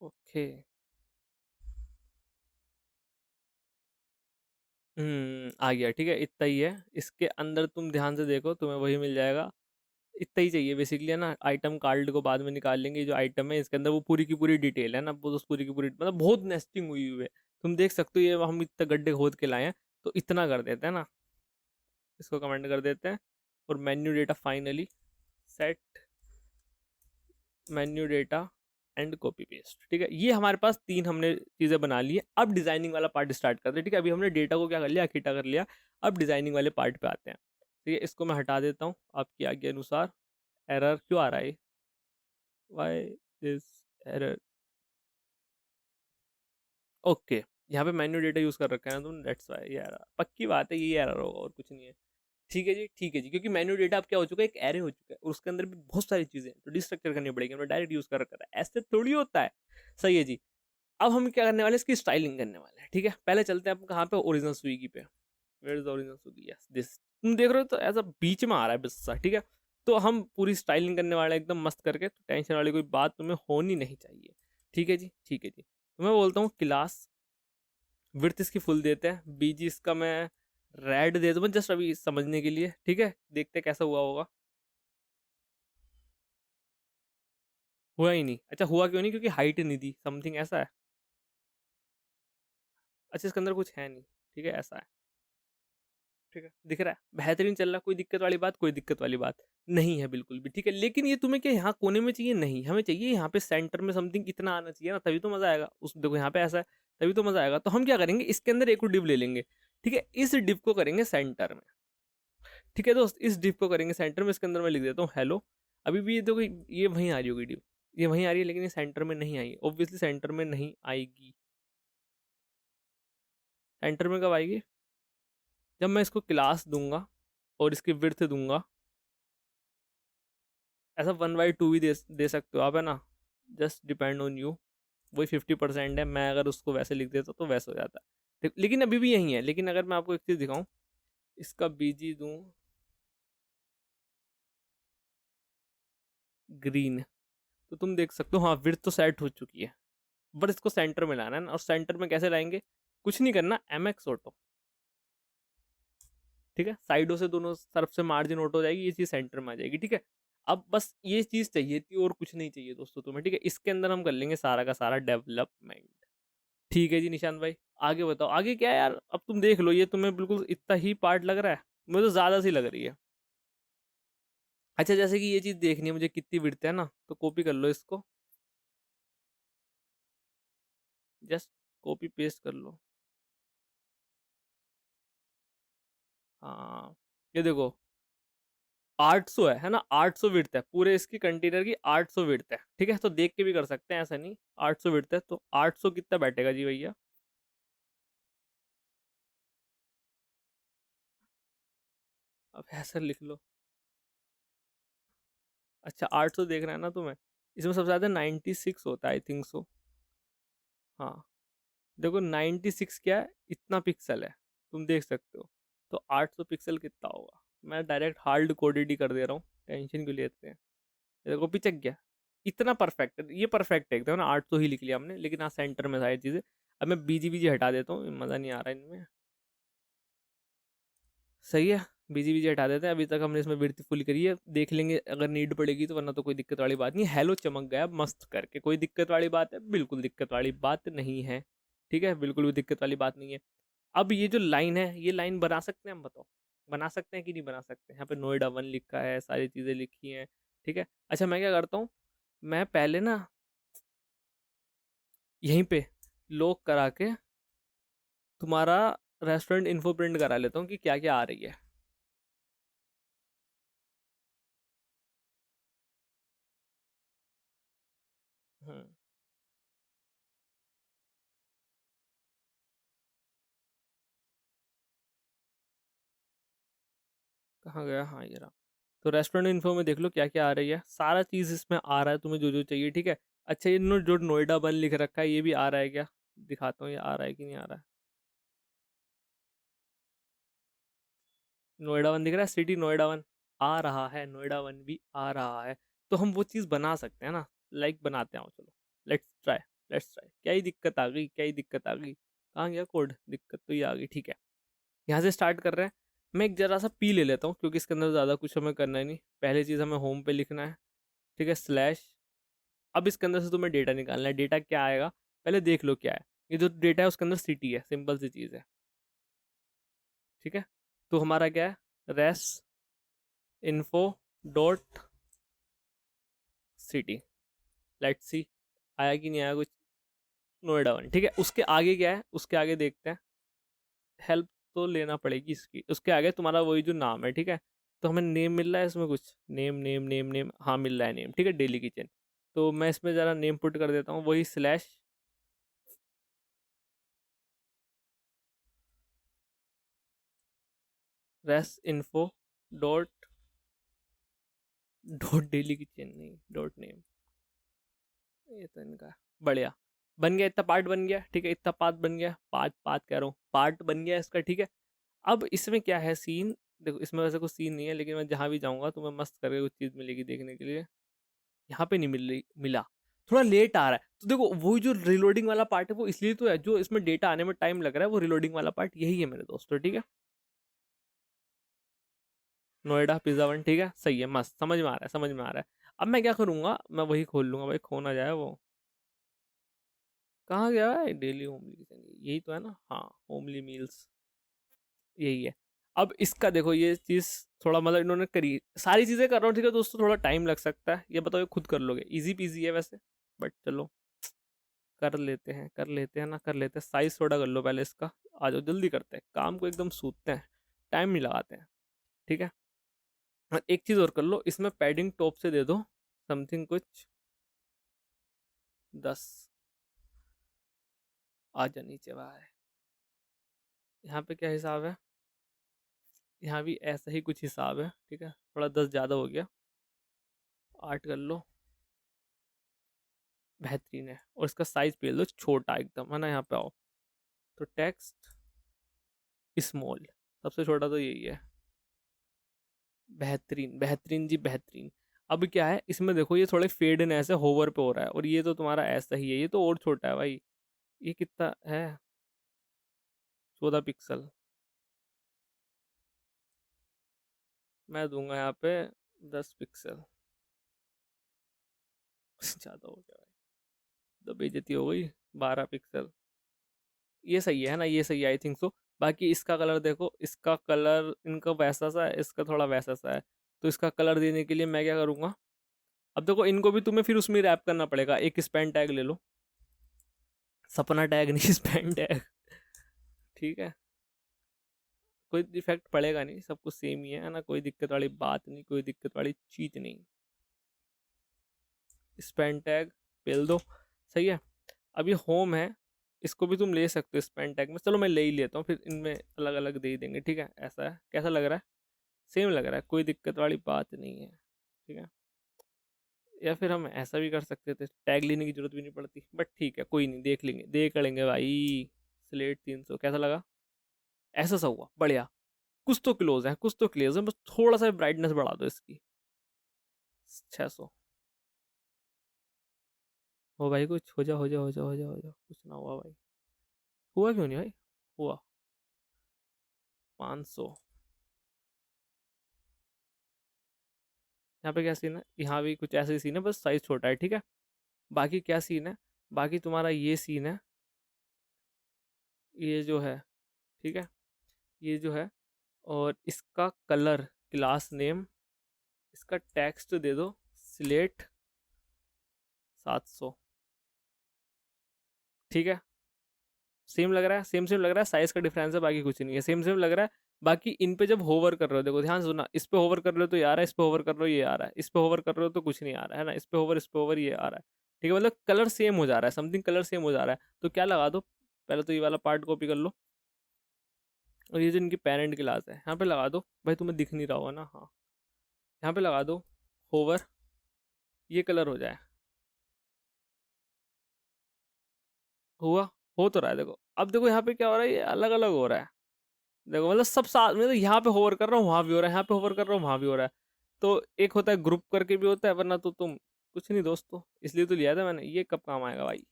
ओके, आ गया, ठीक है, इतना ही है। इसके अंदर तुम ध्यान से देखो, तुम्हें वही मिल जाएगा, इतना ही चाहिए बेसिकली, है ना। आइटम कार्ड को बाद में निकाल लेंगे, जो आइटम है इसके अंदर वो पूरी की पूरी डिटेल है ना, वो तो पूरी की पूरी मतलब बहुत नेस्टिंग हुई हुई है, तुम देख सकते हो, ये हम इतना गड्ढे खोद के लाए हैं, तो इतना कर देते हैं ना, इसको कमेंट कर देते हैं, और menu data finally, set menu data and copy paste, ठीक है। ये हमारे पास 3 हमने चीज़ें बना ली है। अब डिजाइनिंग वाला पार्ट स्टार्ट करते हैं, ठीक है। अभी हमने डेटा को क्या कर लिया, इकट्ठा कर लिया, अब डिजाइनिंग वाले पार्ट पे आते हैं, ठीक है। इसको मैं हटा देता हूँ आपकी आज्ञा अनुसार। एरर क्यों आ रहा है, वाई दिस एरर, ओके, यहाँ पे मेन्यू डेटा यूज कर रखा है ना तुमने, दैट्स वाई ये एरर, पक्की बात है ये एरर होगा और कुछ नहीं है, ठीक है जी, ठीक है जी। क्योंकि मेन्यू डेटा अब क्या हो चुका है, एक एरे हो चुका है, और उसके अंदर भी बहुत सारी चीजें हैं तो डिस्ट्रक्चर करनी पड़ेगी, हमने डायरेक्ट यूज कर रखा था, ऐसे थोड़ी होता है, सही है जी। अब हम क्या करने वाले हैं, इसकी स्टाइलिंग करने वाले हैं, ठीक है। पहले चलते हैं हम कहाँ पे, ओरिजिनल स्विगी पे, where is original Swiggy, yes this, तुम देख रहे हो तो ऐसा बीच में आ रहा है बस सा, ठीक है। तो हम पूरी स्टाइलिंग करने वाले हैं एकदम मस्त करके, तो टेंशन वाली कोई बात तुम्हें होनी नहीं चाहिए, ठीक है जी, ठीक है जी। तो मैं बोलता हूँ क्लास विड्थ इसकी फुल देते हैं, बीजी इसका मैं रेड दे दूँ जस्ट अभी समझने के लिए, ठीक है, देखते कैसा हुआ होगा। हुआ ही नहीं, अच्छा हुआ क्यों नहीं, क्योंकि हाइट नहीं दी, समथिंग ऐसा है। अच्छा इसके अंदर कुछ है नहीं, ठीक है ऐसा है, ठीक है दिख रहा है, बेहतरीन चल रहा है, कोई दिक्कत वाली बात, कोई दिक्कत वाली बात नहीं है बिल्कुल भी, ठीक है। लेकिन ये तुम्हें क्या यहाँ कोने में चाहिए, नहीं हमें चाहिए यहाँ पे सेंटर में समथिंग इतना आना चाहिए ना, तभी तो मजा आएगा। उस देखो यहाँ पे ऐसा है, तभी तो मजा आएगा। तो हम क्या करेंगे, इसके अंदर एक और डिव ले लेंगे, ठीक है, इस डिव को करेंगे सेंटर में, ठीक है दोस्त, इस डिव को करेंगे सेंटर में। इसके अंदर मैं लिख देता हूँ हेलो। अभी भी ये देखो ये वहीं आ रही होगी डिव, ये वहीं आ रही है, लेकिन ये सेंटर में नहीं आई, ऑब्वियसली सेंटर में नहीं आएगी। सेंटर में कब आएगी, जब मैं इसको क्लास दूंगा और इसकी विड्थ दूंगा, ऐसा 1/2 भी दे सकते हो आप, है ना, जस्ट डिपेंड ऑन यू। वही 50% है, मैं अगर उसको वैसे लिख देता तो वैसे हो जाता। लेकिन अभी भी यही है। लेकिन अगर मैं आपको एक चीज़ दिखाऊं, इसका बीजी दूं ग्रीन, तो तुम देख सकते हो हाँ विड्थ तो सेट हो चुकी है, बट इसको सेंटर में लाना है ना। और सेंटर में कैसे लाएंगे, कुछ नहीं करना, MX ऑटो, ठीक है, साइडों से दोनों तरफ से मार्जिन ऑटो हो जाएगी, ये चीज़ सेंटर में आ जाएगी, ठीक है। अब बस ये चीज़ चाहिए थी और कुछ नहीं चाहिए दोस्तों तुम्हें, ठीक है। इसके अंदर हम कर लेंगे सारा का सारा डेवलपमेंट, ठीक है जी निशान भाई। आगे बताओ, आगे क्या है यार, अब तुम देख लो, ये तुम्हें बिल्कुल इतना ही पार्ट लग रहा है, मुझे तो ज़्यादा सी लग रही है। अच्छा जैसे कि ये चीज़ देखनी है मुझे कितनी विड्थ है ना, तो कॉपी कर लो इसको, जस्ट कॉपी पेस्ट कर लो। हाँ ये देखो 800 है ना, 800 विड्थ है पूरे इसकी कंटेनर की, 800 विड्थ है, ठीक है। तो देख के भी कर सकते हैं, ऐसा नहीं, 800 विड्थ है, तो 800 कितना बैठेगा जी भैया, अब ऐसा लिख लो। अच्छा 800 देख रहा है ना तुम्हें, इसमें सबसे ज़्यादा 96 होता है, आई थिंक सो। हाँ देखो 96 क्या है, इतना पिक्सल है, तुम देख सकते हो। तो 800 पिक्सल कितना होगा, मैं डायरेक्ट हार्ड कोडेड ही कर दे रहा हूँ, टेंशन क्यों लेते हैं। ये देखो पिचक गया, इतना परफेक्ट है, ये परफेक्ट है एकदम ना। 800 ही लिख लिया हमने, लेकिन हाँ सेंटर में सारी चीज़ें। अब मैं बीजी बीजी हटा देता हूँ, मज़ा नहीं आ रहा इनमें, सही है। बीजी बीजी हटा देते हैं, अभी तक हमने इसमें वृद्धि फुल करी है, देख लेंगे अगर नीड पड़ेगी तो, वरना तो कोई दिक्कत वाली बात नहीं। हेलो चमक गया मस्त करके, कोई दिक्कत वाली बात है, बिल्कुल दिक्कत वाली बात नहीं है, ठीक है, बिल्कुल भी दिक्कत वाली बात नहीं है। अब ये जो लाइन है, ये लाइन बना सकते हैं हम, बताओ बना सकते हैं कि नहीं बना सकते। यहाँ पे नोएडा 1 लिखा है, सारी चीज़ें लिखी हैं, ठीक है। अच्छा मैं क्या करता हूँ, मैं पहले ना यहीं पे लॉक करा के तुम्हारा रेस्टोरेंट इन्फो प्रिंट करा लेता हूँ कि क्या क्या आ रही है। हम्म कहाँ गया, हाँ ये रहा। तो रेस्टोरेंट इन्फो में देख लो क्या क्या आ रही है, सारा चीज़ इसमें आ रहा है तुम्हें जो जो चाहिए, ठीक है। अच्छा ये जो नोएडा 1 लिख रखा है, ये भी आ रहा है क्या, दिखाता हूँ ये आ रहा है कि नहीं आ रहा है। नोएडा 1 दिख रहा है, सिटी नोएडा 1 आ रहा है, नोएडा 1 भी आ रहा है। तो हम वो चीज़ बना सकते हैं ना, लाइक बनाते हैं, आओ चलो, लेट्स ट्राई, लेट्स ट्राई। क्या ही दिक्कत आ गई, क्या ही दिक्कत आ गई, कहाँ गया कोड, दिक्कत तो ये आ गई, ठीक है। यहाँ से स्टार्ट कर रहे हैं। मैं एक जरा सा पी ले लेता हूँ, क्योंकि इसके अंदर ज़्यादा कुछ हमें करना है नहीं। पहली चीज़ हमें होम पे लिखना है, ठीक है, स्लैश। अब इसके अंदर से तुम्हें डेटा निकालना है, डेटा क्या आएगा पहले देख लो क्या है। ये जो डेटा है उसके अंदर सिटी है, सिंपल सी चीज़ है, ठीक है। तो हमारा क्या है, res info dot city, let's see आया कि नहीं आया कुछ। नोएडा 1, ठीक है। उसके आगे क्या है, उसके आगे देखते हैं, हेल्प तो लेना पड़ेगी इसकी। उसके आगे तुम्हारा वही जो नाम है, ठीक है। तो हमें नेम मिल रहा है इसमें कुछ, नेम नेम नेम नेम, हाँ मिल रहा है नेम, ठीक है, डेली किचन। तो मैं इसमें ज़रा नेम पुट कर देता हूँ, वही slash res info dot dot daily kitchen, नहीं डॉट नेम, ये तो इनका बढ़िया बन गया। इतना पार्ट बन गया, ठीक है, इतना पार्ट बन गया, पार्ट पार्ट कह रहा हूँ, पार्ट बन गया इसका, ठीक है। अब इसमें क्या है सीन, देखो इसमें वैसे कुछ सीन नहीं है, लेकिन मैं जहाँ भी जाऊँगा तो मैं मस्त करके कुछ चीज़ मिलेगी देखने के लिए। यहाँ पे नहीं मिल रही, मिला, थोड़ा लेट आ रहा है। तो देखो वो जो रिलोडिंग वाला पार्ट है वो इसलिए तो है, जो इसमें डेटा आने में टाइम लग रहा है वो रिलोडिंग वाला पार्ट यही है मेरे दोस्तों, ठीक है। नोएडा पिज़्ज़ा 1, ठीक है, सही है, मस्त, समझ में आ रहा है, समझ में आ रहा है। अब मैं क्या करूँगा, मैं वही खोल लूँगा भाई, खो ना जाए वो। कहाँ गया है डेली होमली किचन, यही तो है ना, हाँ होमली मील्स यही है। अब इसका देखो ये चीज़ थोड़ा मतलब इन्होंने करी, सारी चीज़ें कर रहा हूँ ठीक है दोस्तों, थोड़ा टाइम लग सकता है, ये बताओ ये खुद कर लोगे, इजी पीजी है वैसे, बट चलो कर लेते हैं ना, कर लेते हैं। साइज थोड़ा कर लो पहले इसका, आ जाओ जल्दी करते हैं काम को, एकदम सूतते हैं, टाइम नहीं लगाते हैं, ठीक है। और एक चीज़ और कर लो, इसमें पैडिंग टॉप से दे दो समथिंग कुछ 10, आ जा नीचे बाहर। यहाँ पे क्या हिसाब है, यहाँ भी ऐसा ही कुछ हिसाब है, ठीक है, थोड़ा 10 ज़्यादा हो गया, 8 कर लो, बेहतरीन है। और इसका साइज पेल दो छोटा एकदम, है ना, यहाँ पे आओ तो टेक्स्ट स्मॉल, सबसे छोटा तो यही है, बेहतरीन बेहतरीन जी बेहतरीन। अब क्या है इसमें देखो, ये थोड़े फेड इन ऐसे होवर पे हो रहा है, और ये तो तुम्हारा ऐसा ही है, ये तो और छोटा है भाई, ये कितना है, 14 पिक्सल, मैं दूंगा यहाँ पे 10 पिक्सल। ज़्यादा हो गया भाई, तो बेइज्जती हो गई, 12 पिक्सल, ये सही है ना, ये सही है आई थिंक सो। बाकी इसका कलर देखो, इसका कलर इनका वैसा सा है, इसका थोड़ा वैसा सा है, तो इसका कलर देने के लिए मैं क्या करूँगा, अब देखो इनको भी तुम्हें फिर उसमें रैप करना पड़ेगा, एक स्पैन टैग ले लो, सपना टैग नहीं स्पैन टैग, ठीक है, कोई इफेक्ट पड़ेगा नहीं, सब कुछ सेम ही है ना, कोई दिक्कत वाली बात नहीं, कोई दिक्कत वाली चीज नहीं, स्पैन टैग पेल दो, सही है। अब ये होम है, इसको भी तुम ले सकते हो स्पैन टैग में, चलो मैं ले ही लेता हूँ, फिर इनमें अलग अलग दे ही देंगे, ठीक है, ऐसा है, कैसा लग रहा है, सेम लग रहा है, कोई दिक्कत वाली बात नहीं है, ठीक है। या फिर हम ऐसा भी कर सकते थे, टैग लेने की जरूरत भी नहीं पड़ती, बट ठीक है कोई नहीं, देख लेंगे देख लेंगे भाई। स्लेट 300 कैसा लगा, ऐसा सा हुआ बढ़िया, कुछ तो क्लोज है, कुछ तो क्लोज है, बस थोड़ा सा ब्राइटनेस बढ़ा दो इसकी, 600। हो भाई कुछ हो जा हो जा हो जा हो जा हो जा, कुछ ना हुआ भाई, हुआ क्यों नहीं भाई, हुआ 500। यहाँ पे क्या सीन है, यहाँ भी कुछ ऐसे ही सीन है, बस साइज छोटा है, ठीक है। बाकी क्या सीन है, बाकी तुम्हारा ये सीन है, ये जो है, ठीक है, ये जो है, और इसका कलर, क्लास नेम, इसका टेक्स्ट दे दो स्लेट 700, ठीक है। सेम लग रहा है, सेम सेम लग रहा है, साइज का डिफरेंस है, बाकी कुछ नहीं है, सेम सेम लग रहा है। बाकी इन पे जब होवर कर रहे हो, देखो ध्यान से सुनना, इस पे होवर कर रहे हो तो ये आ रहा है, इस पे होवर कर रहे हो ये आ रहा है, इस पे होवर कर रहे हो तो कुछ नहीं आ रहा है ना, इस पे होवर ये आ रहा है, ठीक है, मतलब कलर सेम हो जा रहा है, समथिंग कलर सेम हो जा रहा है, तो क्या लगा दो, पहले तो ये वाला पार्ट कॉपी कर लो, और ये जो इनकी पेरेंट क्लास है यहाँ पे लगा दो, भाई तुम्हें दिख नहीं रहा होगा ना, हाँ यहाँ पे लगा दो होवर, ये कलर हो जाए, हुआ, हो तो रहा है, देखो अब देखो यहाँ पे क्या हो रहा है, ये अलग अलग हो रहा है, देखो मतलब सब साथ, मतलब यहाँ पे होवर कर रहा हूँ वहां भी हो रहा है, यहाँ पे होवर कर रहा हूँ वहां भी हो रहा है, तो एक होता है ग्रुप करके भी होता है, वरना तो तुम कुछ नहीं दोस्तों, इसलिए तो लिया था मैंने, ये कब काम आएगा भाई,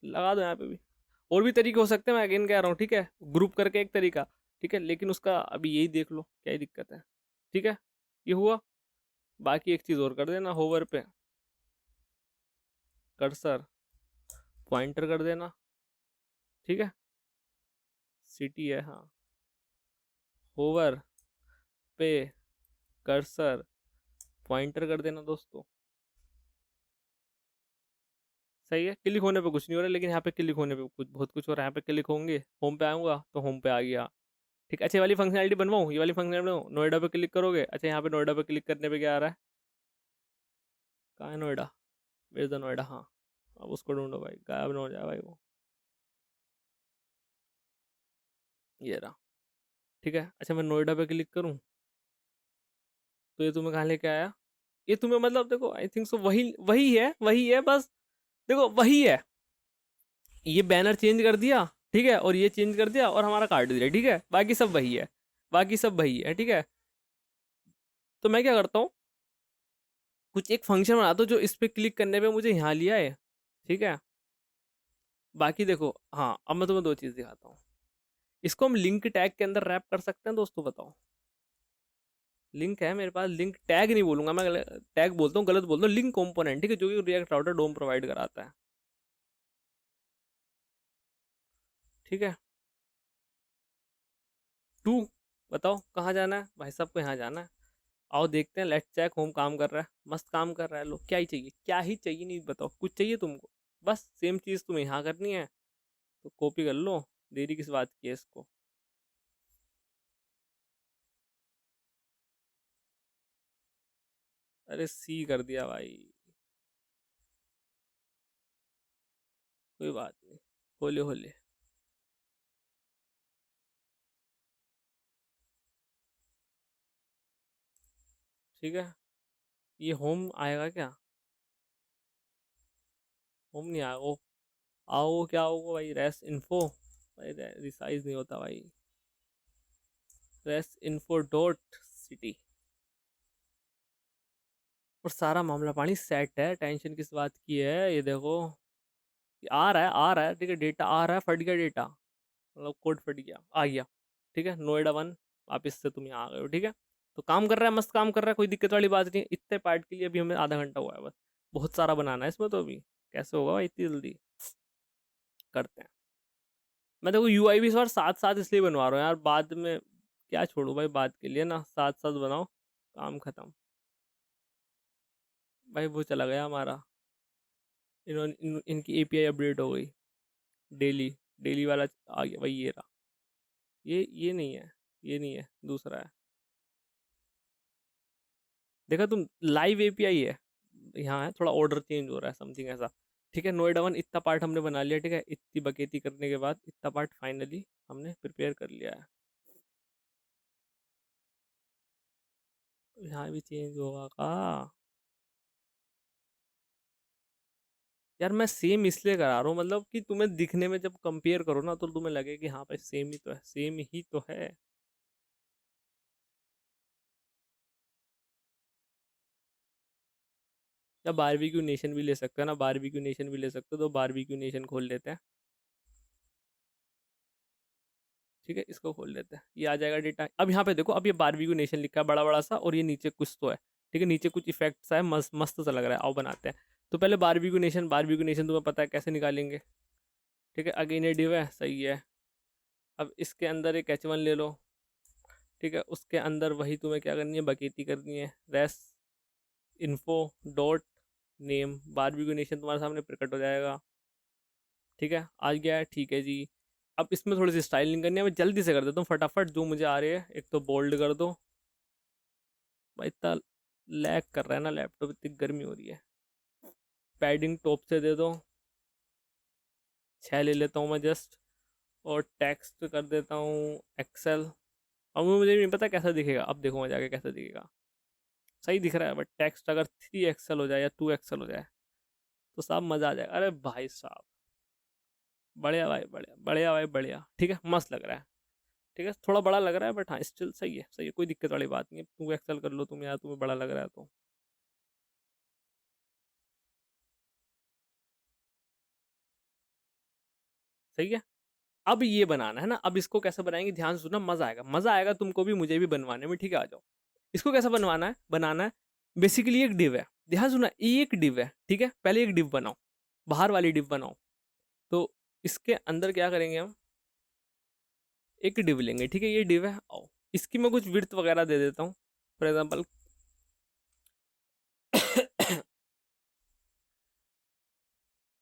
लगा दो यहाँ पे भी। और भी तरीके हो सकते हैं, मैं अगेन कह रहा हूँ, ठीक है, ग्रुप करके एक तरीका, ठीक है, लेकिन उसका अभी यही देख लो क्या ही दिक्कत है, ठीक है, ये हुआ। बाकी एक चीज़ और कर देना, होवर पे कर्सर पॉइंटर कर देना, ठीक है, सिटी है हाँ, होवर पे कर्सर पॉइंटर कर देना दोस्तों, सही है। क्लिक होने पे कुछ नहीं हो रहा, लेकिन यहाँ पे क्लिक होने पे कुछ बहुत कुछ हो रहा है, यहाँ पे क्लिक होंगे होम पे आऊँगा तो होम पे आ गया, ठीक है। अच्छा ये वाली फंक्शनलिटी बनवाऊँ, ये वाली फंक्शनलिटी बनवाऊँ, नोएडा पे क्लिक करोगे, अच्छा यहाँ पे नोएडा पे क्लिक करने पे क्या आ रहा है, कहाँ है नोएडा, वेयर द नोएडा, हाँ अब उसको ढूंढो भाई, गायब ना हो जाए भाई वो, ये रहा, ठीक है। अच्छा मैं नोएडा पे क्लिक करूँ तो ये तुम्हें कहाँ लेके आया, ये तुम्हें मतलब देखो आई थिंक सो वही वही है बस, देखो वही है, ये बैनर चेंज कर दिया, ठीक है, और ये चेंज कर दिया और हमारा काट दिया, ठीक है, बाकी सब वही है, बाकी सब वही है, ठीक है। तो मैं क्या करता हूँ, कुछ एक फंक्शन बनाता हूँ जो इस पे क्लिक करने पे मुझे यहाँ लिया है, ठीक है। बाकी देखो हाँ, अब मैं तुम्हें दो चीज़ दिखाता हूँ, इसको हम लिंक टैग के अंदर रैप कर सकते हैं दोस्तों, बताओ। लिंक है मेरे पास, लिंक टैग नहीं बोलूंगा मैं, टैग बोलता हूँ, गलत बोलता हूँ, लिंक कंपोनेंट, ठीक है, जो कि रिएक्ट राउटर डोम प्रोवाइड कराता है, ठीक है। 2, बताओ कहाँ जाना है भाई साहब को? यहाँ जाना है। आओ देखते हैं, लेट्स चेक। होम काम कर रहा है, मस्त काम कर रहा है। लो, क्या ही चाहिए, क्या ही चाहिए, नहीं बताओ कुछ चाहिए तुमको? बस सेम चीज़ तुम्हें यहाँ करनी है तो कॉपी कर लो। देरी किस बात की है इसको? अरे सी कर दिया भाई। कोई बात नहीं, होले होले। ठीक है, ये होम आएगा क्या? होम नहीं आएगा वो। आओ, क्या होगा भाई? रेस इन्फो भाई, रिसाइज नहीं होता भाई। Res info dot city. और सारा मामला पानी सेट है, टेंशन किस बात की है? ये देखो, ये आ रहा है, ठीक है, डेटा आ रहा है। फट गया डेटा, मतलब कोड फट गया, आ गया। ठीक है, नोएडा 1 वापस से तुम यहाँ आ गए हो। ठीक है, तो काम कर रहा है, मस्त काम कर रहा है, कोई दिक्कत वाली बात नहीं है। इतने पार्ट के लिए अभी हमें आधा घंटा हुआ है बस। बहुत सारा बनाना है इसमें तो अभी। कैसे होगा भाई इतनी जल्दी? करते हैं। मैं देखो यूआई भी इस बार साथ साथ इसलिए बनवा रहा हूँ यार, बाद में क्या छोड़ू भाई, बाद के लिए ना, साथ साथ बनाओ, काम खत्म। भाई वो चला गया हमारा, इनकी एपीआई अपडेट हो गई। डेली, डेली वाला आ गया भाई, ये रहा। ये नहीं है, ये नहीं है, दूसरा है। देखा तुम, लाइव एपीआई है। यहाँ है, थोड़ा ऑर्डर चेंज हो रहा है, समथिंग ऐसा। ठीक है, नोएडा 1 इतना पार्ट हमने बना लिया। ठीक है, इतनी बकेती करने के बाद इतना पार्ट फाइनली हमने प्रिपेयर कर लिया है। यहाँ भी चेंज होगा का? यार मैं सेम इसलिए करा रहा हूँ, मतलब कि तुम्हें दिखने में जब कंपेयर करो ना तो तुम्हें लगे कि हाँ भाई सेम ही तो है, सेम ही तो है। या बारबेक्यू नेशन भी ले सकते हैं ना, बारबेक्यू नेशन भी ले सकते हो, तो बारबेक्यू नेशन खोल लेते हैं। ठीक है, इसको खोल लेते हैं, ये आ जाएगा डेटा। अब यहाँ पे देखो, अब ये बारबेक्यू नेशन लिखा है बड़ा बड़ा सा, और ये नीचे कुछ तो है। ठीक है, नीचे कुछ इफेक्ट्स है, मस्त मस्त सा लग रहा है। आओ बनाते हैं। तो पहले बारबेक्यू नेशन, बारबेक्यू नेशन तुम्हें पता है कैसे निकालेंगे। ठीक है, अगेन ये डिव है, सही है। अब इसके अंदर एक H1 ले लो। ठीक है, उसके अंदर वही तुम्हें क्या करनी है, बकेती करनी है। Res info dot name, barbecue nation तुम्हारे सामने प्रकट हो जाएगा। ठीक है, आ गया है, ठीक है जी। अब इसमें थोड़ी सी स्टाइलिंग करनी है, मैं जल्दी से कर देता हूँ फटाफट जो मुझे आ रही है। एक तो बोल्ड कर दो भाई, इतना लैग कर रहा है ना लैपटॉप, इतनी गर्मी हो रही है। पैडिंग टॉप से दे दो, 6 ले लेता हूँ मैं जस्ट। और टेक्स्ट कर देता हूँ एक्सेल। अब मुझे नहीं पता कैसा दिखेगा, अब देखो मैं जाके कैसा दिखेगा। सही दिख रहा है, बट टेक्स्ट अगर 3 एक्सेल हो जाए या 2 एक्सेल हो जाए तो साहब मज़ा आ जाएगा। अरे भाई साहब, बढ़िया भाई, बढ़िया बढ़िया भाई, बढ़िया। ठीक है, मस्त लग रहा है। ठीक है, थोड़ा बड़ा लग रहा है बट हाँ स्टिल सही है, सही है, कोई दिक्कत वाली बात नहीं है। 2 एक्सेल कर लो तुम यार, तुम्हें बड़ा लग रहा है तो। सही है। अब ये बनाना है ना, अब इसको कैसे बनाएंगे, ध्यान से सुनना, मजा आएगा, मजा आएगा तुमको भी, मुझे भी बनवाने में। ठीक है, आ जाओ। इसको कैसे बनवाना है, बनाना है। बेसिकली एक डिव है, ध्यान सुना, एक डिव है। ठीक है, पहले एक डिव बनाओ, बाहर वाली डिव बनाओ। तो इसके अंदर क्या करेंगे हम, एक डिव लेंगे। ठीक है, ये डिव है, आओ इसकी मैं कुछ विड्थ वगैरह दे देता हूँ। For example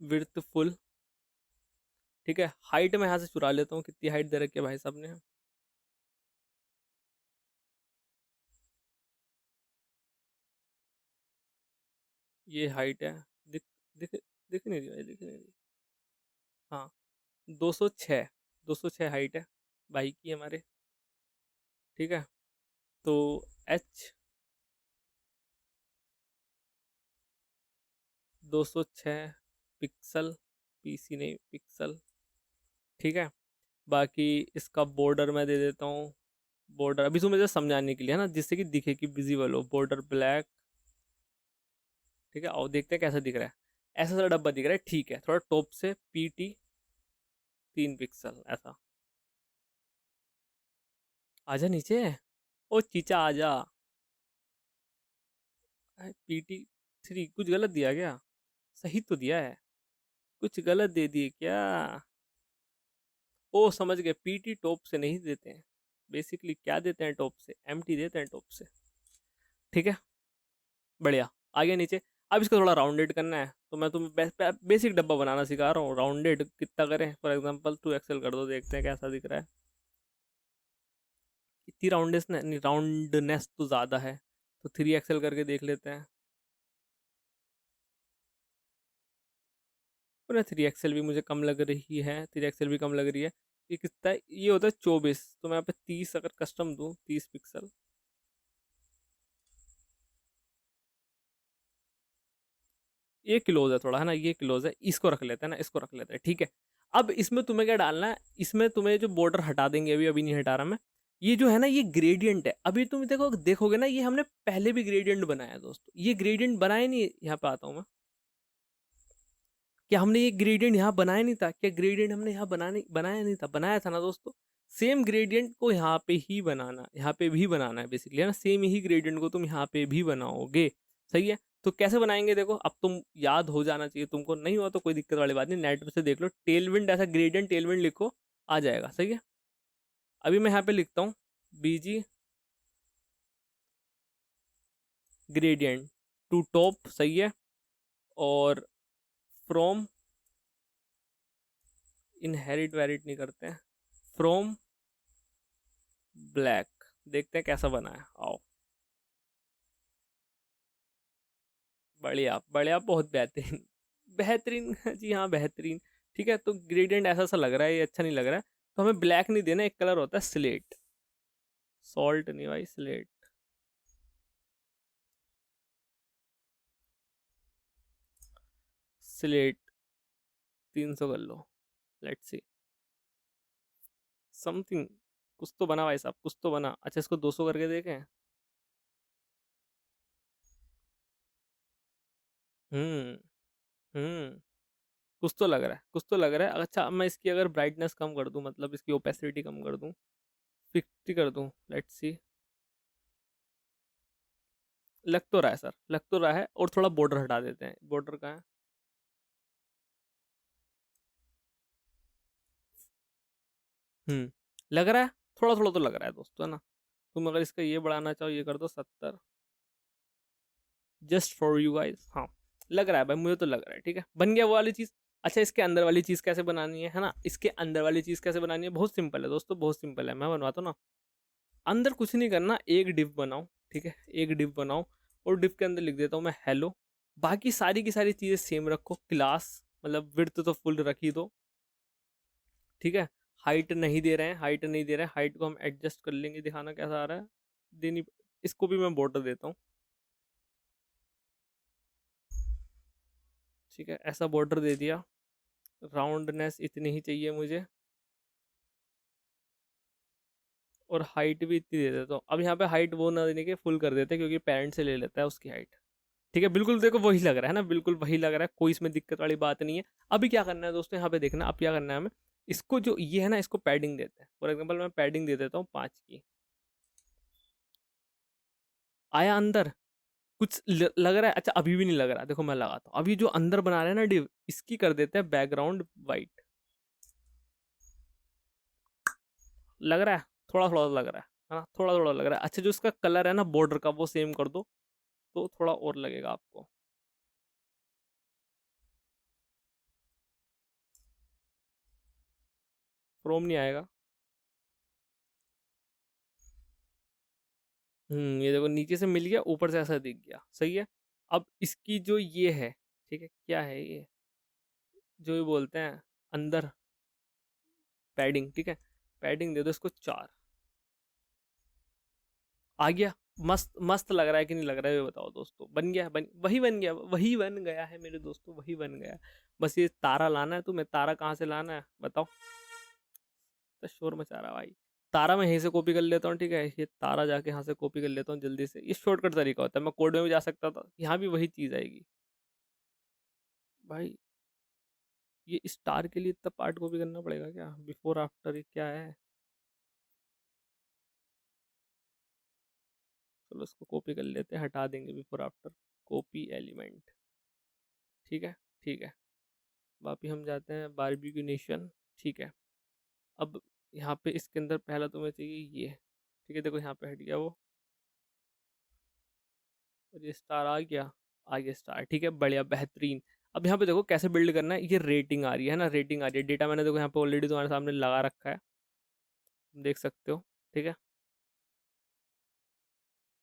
width full. ठीक है, हाइट में यहाँ से चुरा लेता हूँ, कितनी हाइट दे रखी है भाई साहब ने। ये हाइट है, दिख दिख दिख नहीं रही भाई, दिख नहीं रही। हाँ, 206, 206 हाइट है भाई की हमारे। ठीक है, तो एच 206 पिक्सल, पीसी नहीं पिक्सल। ठीक है, बाकी इसका बॉर्डर मैं दे देता हूँ। बॉर्डर अभी तो मुझे समझाने के लिए है ना, जिससे कि दिखे कि विजिबल हो। Border black. ठीक है, और देखते हैं कैसा दिख रहा है। ऐसा सा डब्बा दिख रहा है, ठीक है, थोड़ा टॉप से PT 3 पिक्सल ऐसा। आजा नीचे, ओ चीचा आजा। PT 3 कुछ गलत दिया क्या? सही तो दिया है, कुछ गलत दे दिए क्या? ओ समझ गए, पीटी टॉप से नहीं देते हैं, बेसिकली क्या देते हैं टॉप से, एम्प्टी देते हैं टॉप से। ठीक है, बढ़िया। आगे नीचे। अब इसको थोड़ा राउंडेड करना है, तो मैं तुम्हें बेसिक डब्बा बनाना सिखा रहा हूँ। राउंडेड कितना करें, फॉर एग्जांपल 2 एक्सएल कर दो, देखते हैं कैसा दिख रहा है। इतनी राउंडनेस नहीं, राउंडनेस तो ज़्यादा है, तो 3 एक्सएल करके देख लेते हैं। और 3 एक्सएल भी मुझे कम लग रही है, 3 एक्सएल भी कम लग रही है। ये कितना है, ये होता है 24, तो मैं यहाँ पे 30 अगर कस्टम दूँ, 30 पिक्सल। ये क्लोज है थोड़ा, है ना, ये क्लोज है, इसको रख लेते हैं ना, इसको रख लेते हैं, ठीक है। अब इसमें तुम्हें क्या डालना है, इसमें तुम्हें जो बॉर्डर हटा देंगे, अभी अभी नहीं हटा रहा मैं। ये जो है ना, ये ग्रेडियंट है। अभी तुम देखो, देखोगे ना, ये हमने पहले भी ग्रेडियंट बनाया है दोस्तों, ये ग्रेडियंट बनाया नहीं, यहाँ पे आता हूँ मैं। क्या हमने ये ग्रेडियंट यहाँ बनाया नहीं था, क्या ग्रेडियंट हमने यहाँ बनाया नहीं था, बनाया था ना दोस्तों। सेम ग्रेडियंट को यहाँ पे ही बनाना, यहाँ पे भी बनाना है बेसिकली, है ना, सेम ही ग्रेडियंट को तुम यहाँ पे भी बनाओगे। सही है। तो कैसे बनाएंगे, देखो अब तुम याद हो जाना चाहिए तुमको, नहीं हुआ तो कोई दिक्कत वाली बात नहीं, नेट पे से देख लो, टेलविंड ऐसा ग्रेडियंट टेलविंड लिखो, आ जाएगा। सही है। अभी मैं यहाँ पे लिखता हूँ बीजी ग्रेडियंट टू टॉप। सही है। और फ्रॉम, इनहेरिट वेरिट नहीं करते हैं, फ्रॉम ब्लैक, देखते हैं कैसा बना है, आओ। बढ़िया बढ़िया, बहुत बेहतरीन, बेहतरीन जी हाँ, बेहतरीन। ठीक है, तो ग्रेडियंट ऐसा सा लग रहा है, ये अच्छा नहीं लग रहा है, तो हमें ब्लैक नहीं देना, एक कलर होता है स्लेट, सॉल्ट नहीं भाई, स्लेट। स्लेट 300 कर लो, लेट्स सी समथिंग, कुछ तो बना भाई साहब, कुछ तो बना। अच्छा, इसको 200 करके देखें। हम्म। हम्म। कुछ तो लग रहा है, कुछ तो लग रहा है। अच्छा, अब मैं इसकी अगर ब्राइटनेस कम कर दूं, मतलब इसकी ओपेसिटी कम कर दूं, 50 कर दूं, लेट्स सी। लग तो रहा है सर, लग तो रहा है। और थोड़ा बॉर्डर हटा देते हैं, बॉर्डर कहाँ है। लग रहा है, थोड़ा थोड़ा तो लग रहा है दोस्तों, है ना। तुम अगर इसका ये बढ़ाना चाहो, ये कर दो 70, जस्ट फॉर यू गाइस। हाँ, लग रहा है भाई, मुझे तो लग रहा है, ठीक है, बन गया वो वाली चीज़। अच्छा, इसके अंदर वाली चीज़ कैसे बनानी है ना, इसके अंदर वाली चीज़ कैसे बनानी है, बहुत सिंपल है दोस्तों, बहुत सिंपल है, मैं बनवाता हूँ ना। अंदर कुछ नहीं करना, एक डिव बनाओ, ठीक है, एक डिव बनाओ, और डिव के अंदर लिख देता हूँ मैं हेलो। बाकी सारी की सारी चीज़ें सेम रखो, क्लास मतलब विड्थ तो फुल रख ही दो, ठीक है। हाइट नहीं दे रहे हैं, हाइट नहीं दे रहे हैं, हाइट को हम एडजस्ट कर लेंगे, दिखाना कैसा आ रहा है, देनी। इसको भी मैं बॉर्डर देता हूँ, ठीक है, ऐसा बॉर्डर दे दिया। राउंडनेस इतनी ही चाहिए मुझे, और हाइट भी इतनी दे देता हूँ। अब यहाँ पे हाइट वो ना देने के फुल कर देते हैं, क्योंकि पेरेंट से ले लेता है उसकी हाइट। ठीक है, बिल्कुल देखो वही लग रहा है ना, बिल्कुल वही लग रहा है, कोई इसमें दिक्कत वाली बात नहीं है। अभी क्या करना है दोस्तों, यहाँ पे देखना, अब क्या करना है हमें, इसको जो ये है ना, इसको पैडिंग देते हैं। फॉर एग्जाम्पल मैं पैडिंग दे देता हूँ 5 की। आया अंदर, कुछ लग रहा है, अच्छा अभी भी नहीं लग रहा, देखो मैं लगाता हूँ, अभी जो अंदर बना रहे हैं ना डिव, इसकी कर देते हैं बैकग्राउंड वाइट। लग रहा है, थोड़ा थोड़ा लग रहा है ना, थोड़ा थोड़ा लग रहा है। अच्छा, जो इसका कलर है ना बॉर्डर का, वो सेम कर दो, तो थोड़ा और लगेगा आपको। क्रोम नहीं आएगा। ये देखो, नीचे से मिल गया, ऊपर से ऐसा दिख गया। सही है। अब इसकी जो ये है, ठीक है, क्या है ये, जो ये बोलते हैं अंदर पैडिंग, ठीक है, पैडिंग दे दो इसको 4। आ गया। मस्त मस्त लग रहा है कि नहीं लग रहा है, ये बताओ दोस्तों, बन गया, वही बन गया, वही बन गया है मेरे दोस्तों, वही बन गया। बस ये तारा लाना है तुम्हें, तारा कहाँ से लाना है बताओ। तो शोर मचा रहा भाई। तारा मैं यहीं से कॉपी कर लेता हूँ, ठीक है, ये तारा जाके यहाँ से कॉपी कर लेता हूँ जल्दी से, ये शॉर्टकट तरीका होता है, मैं कोड में भी जा सकता था, यहाँ भी वही चीज़ आएगी भाई। ये स्टार के लिए इतना पार्ट कॉपी करना पड़ेगा क्या, बिफोर आफ्टर ये क्या है। चलो इसको कॉपी कर लेते हैं, हटा देंगे बिफोर आफ्टर, कॉपी एलिमेंट, ठीक है। ठीक है, वापिस हम जाते हैं बारबेक्यू नेशन, ठीक है। अब यहाँ पे इसके अंदर पहला तुम्हें चाहिए ये, ठीक है, देखो यहाँ पे हट गया वो, और ये स्टार आ गया, आ गया स्टार, ठीक है, बढ़िया बेहतरीन। अब यहाँ पे देखो कैसे बिल्ड करना है, ये रेटिंग आ रही है ना, रेटिंग आ रही है, डेटा मैंने देखो यहाँ पे ऑलरेडी तुम्हारे सामने लगा रखा है, तुम देख सकते हो, ठीक है।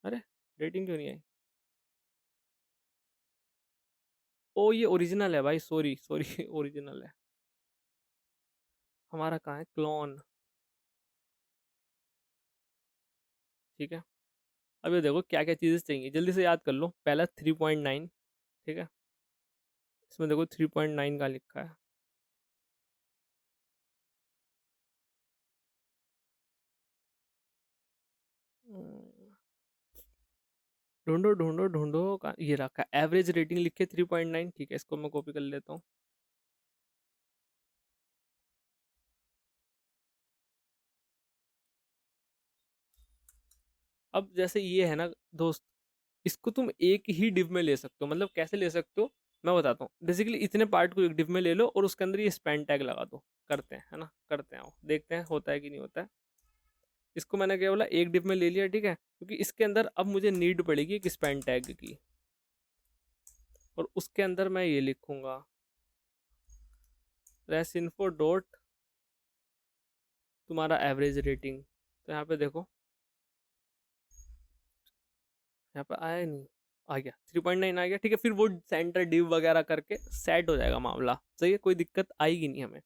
अरे रेटिंग क्यों नहीं आई? ओ ये ओरिजिनल है भाई, सॉरी सॉरी ओरिजिनल है। हमारा कहाँ है क्लोन, ठीक है। अब ये देखो क्या क्या चीज़ें चाहिए, जल्दी से याद कर लो। पहला 3.9, ठीक है, इसमें देखो 3.9 का लिखा है। हम्म, ढूंढो ढूंढो ढूंढो ये रखा है एवरेज रेटिंग लिख के 3.9, ठीक है, इसको मैं कॉपी कर लेता हूँ। अब जैसे ये है ना दोस्त, इसको तुम एक ही डिव में ले सकते हो, मतलब कैसे ले सकते हो मैं बताता हूँ। बेसिकली इतने पार्ट को एक डिव में ले लो और उसके अंदर ये स्पैन टैग लगा दो, करते हैं है ना, करते हैं, आओ देखते हैं होता है कि नहीं होता है। इसको मैंने क्या बोला, एक डिव में ले लिया, ठीक है, क्योंकि इसके अंदर अब मुझे नीड पड़ेगी एक स्पैन टैग की, और उसके अंदर मैं ये लिखूंगा रेस इन्फो डॉट तुम्हारा एवरेज रेटिंग। तो यहाँ पे देखो, यहाँ पे आया नहीं, आ गया 3.9 आ गया, ठीक है। फिर वो सेंटर डिव वगैरह करके सेट हो जाएगा मामला, सही है, कोई दिक्कत आएगी नहीं हमें,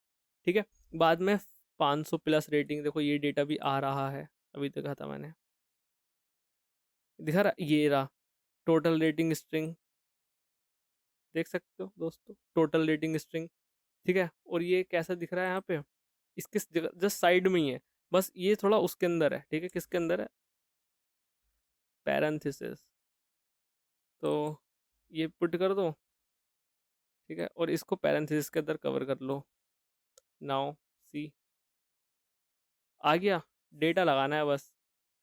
ठीक है। बाद में 500 प्लस रेटिंग, देखो ये डेटा भी आ रहा है, अभी देखा था मैंने, दिखा रहा, ये रहा टोटल रेटिंग स्ट्रिंग, देख सकते हो दोस्तों, टोटल रेटिंग स्ट्रिंग, ठीक है। और ये कैसा दिख रहा है यहाँ पे, इसके जगह जस्ट साइड में ही है, बस ये थोड़ा उसके अंदर है, ठीक है, किसके अंदर है, पैरेंथिसिस, तो ये पुट कर दो, ठीक है, और इसको पैरेंथेसिस के अंदर कवर कर लो। नाउ सी, आ गया, डेटा लगाना है बस,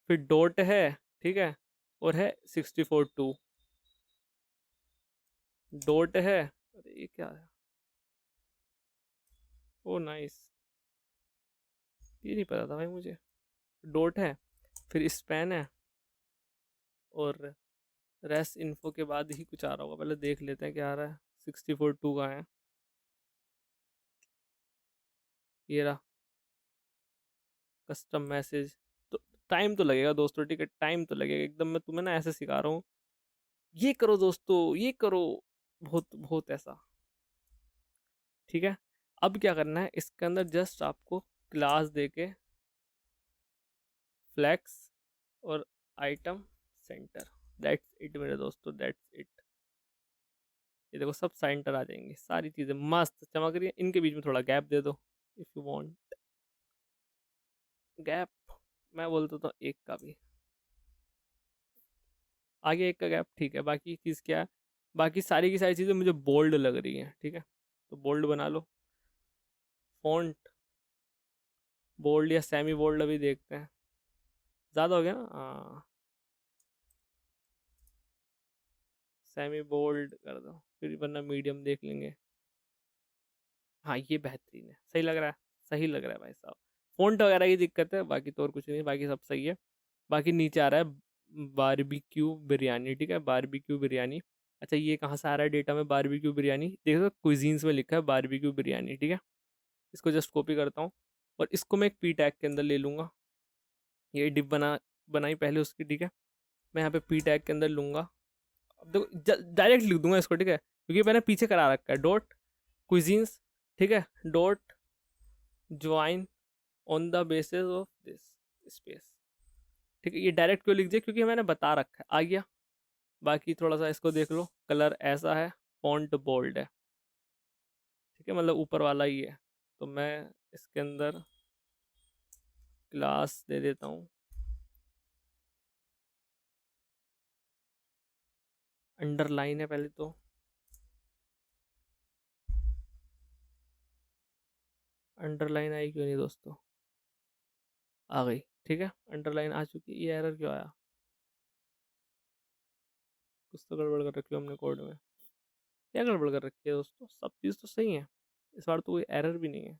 फिर डॉट है, ठीक है, और है 64 2, डॉट है, अरे ये क्या है, ओ नाइस, ये नहीं पता था भाई मुझे, डॉट है, फिर स्पैन है, और रेस इन्फो के बाद ही कुछ आ रहा होगा, पहले देख लेते हैं क्या आ रहा है। 64 2 का है, ये रहा कस्टम मैसेज। तो टाइम तो लगेगा दोस्तों, ठीक है, टाइम तो लगेगा एकदम, मैं तुम्हें ना ऐसे सिखा रहा हूँ, ये करो दोस्तों, ये करो, बहुत बहुत ऐसा, ठीक है। अब क्या करना है, इसके अंदर जस्ट आपको क्लास देके फ्लैक्स और आइटम सेंटर, दैट्स इट मेरे दोस्तों, दैट्स इट। ये देखो सब सेंटर आ जाएंगे, सारी चीज़ें मस्त चमक रही है, इनके बीच में थोड़ा गैप दे दो इफ़ यू वांट गैप, मैं बोलता तो एक का भी, आगे एक का गैप, ठीक है। बाकी चीज़ क्या है, बाकी सारी की सारी चीज़ें मुझे बोल्ड लग रही हैं, ठीक है, तो बोल्ड बना लो, फॉन्ट बोल्ड या सेमी बोल्ड अभी देखते हैं, ज़्यादा हो गया ना, हाँ सेमी बोल्ड कर दो, फिर वरना मीडियम देख लेंगे। हाँ ये बेहतरीन है, सही लग रहा है, सही लग रहा है भाई साहब। फ़ॉन्ट वगैरह की दिक्कत है, बाकी तो और कुछ नहीं, बाकी सब सही है। बाकी नीचे आ रहा है बारबेक्यू बिरयानी, ठीक है, बारबेक्यू बिरयानी। अच्छा ये कहाँ से आ रहा है डेटा में, बारबेक्यू बिरयानी देखो क्विजीन्स में लिखा है बारबेक्यू बिरयानी, ठीक है। इसको जस्ट कॉपी करता हूँ, और इसको मैं एक पी टैग के अंदर ले लूँगा, ये डिप बनाई पहले उसकी, ठीक है। मैं यहाँ पे पी टैग के अंदर लूँगा, अब देखो डायरेक्ट लिख दूंगा इसको, ठीक है, क्योंकि मैंने पीछे करा रखा है, डॉट क्विजीन्स, ठीक है, dot join on the basis of this space, ठीक है। ये डायरेक्ट क्यों लिख दिया, क्योंकि मैंने बता रखा है, आ गया। बाकी थोड़ा सा इसको देख लो, कलर ऐसा है, फॉन्ट बोल्ड है, ठीक है, मतलब ऊपर वाला ही है। तो मैं इसके अंदर क्लास दे देता हूँ, अंडरलाइन है पहले तो, अंडरलाइन आई क्यों नहीं दोस्तों, आ गई, ठीक है, अंडरलाइन आ चुकी, ये एरर क्यों आया, कुछ तो गड़बड़ कर रखी हो हमने कोड में, क्या गड़बड़ कर रखी है दोस्तों, सब चीज़ तो सही है, इस बार तो कोई एरर भी नहीं है।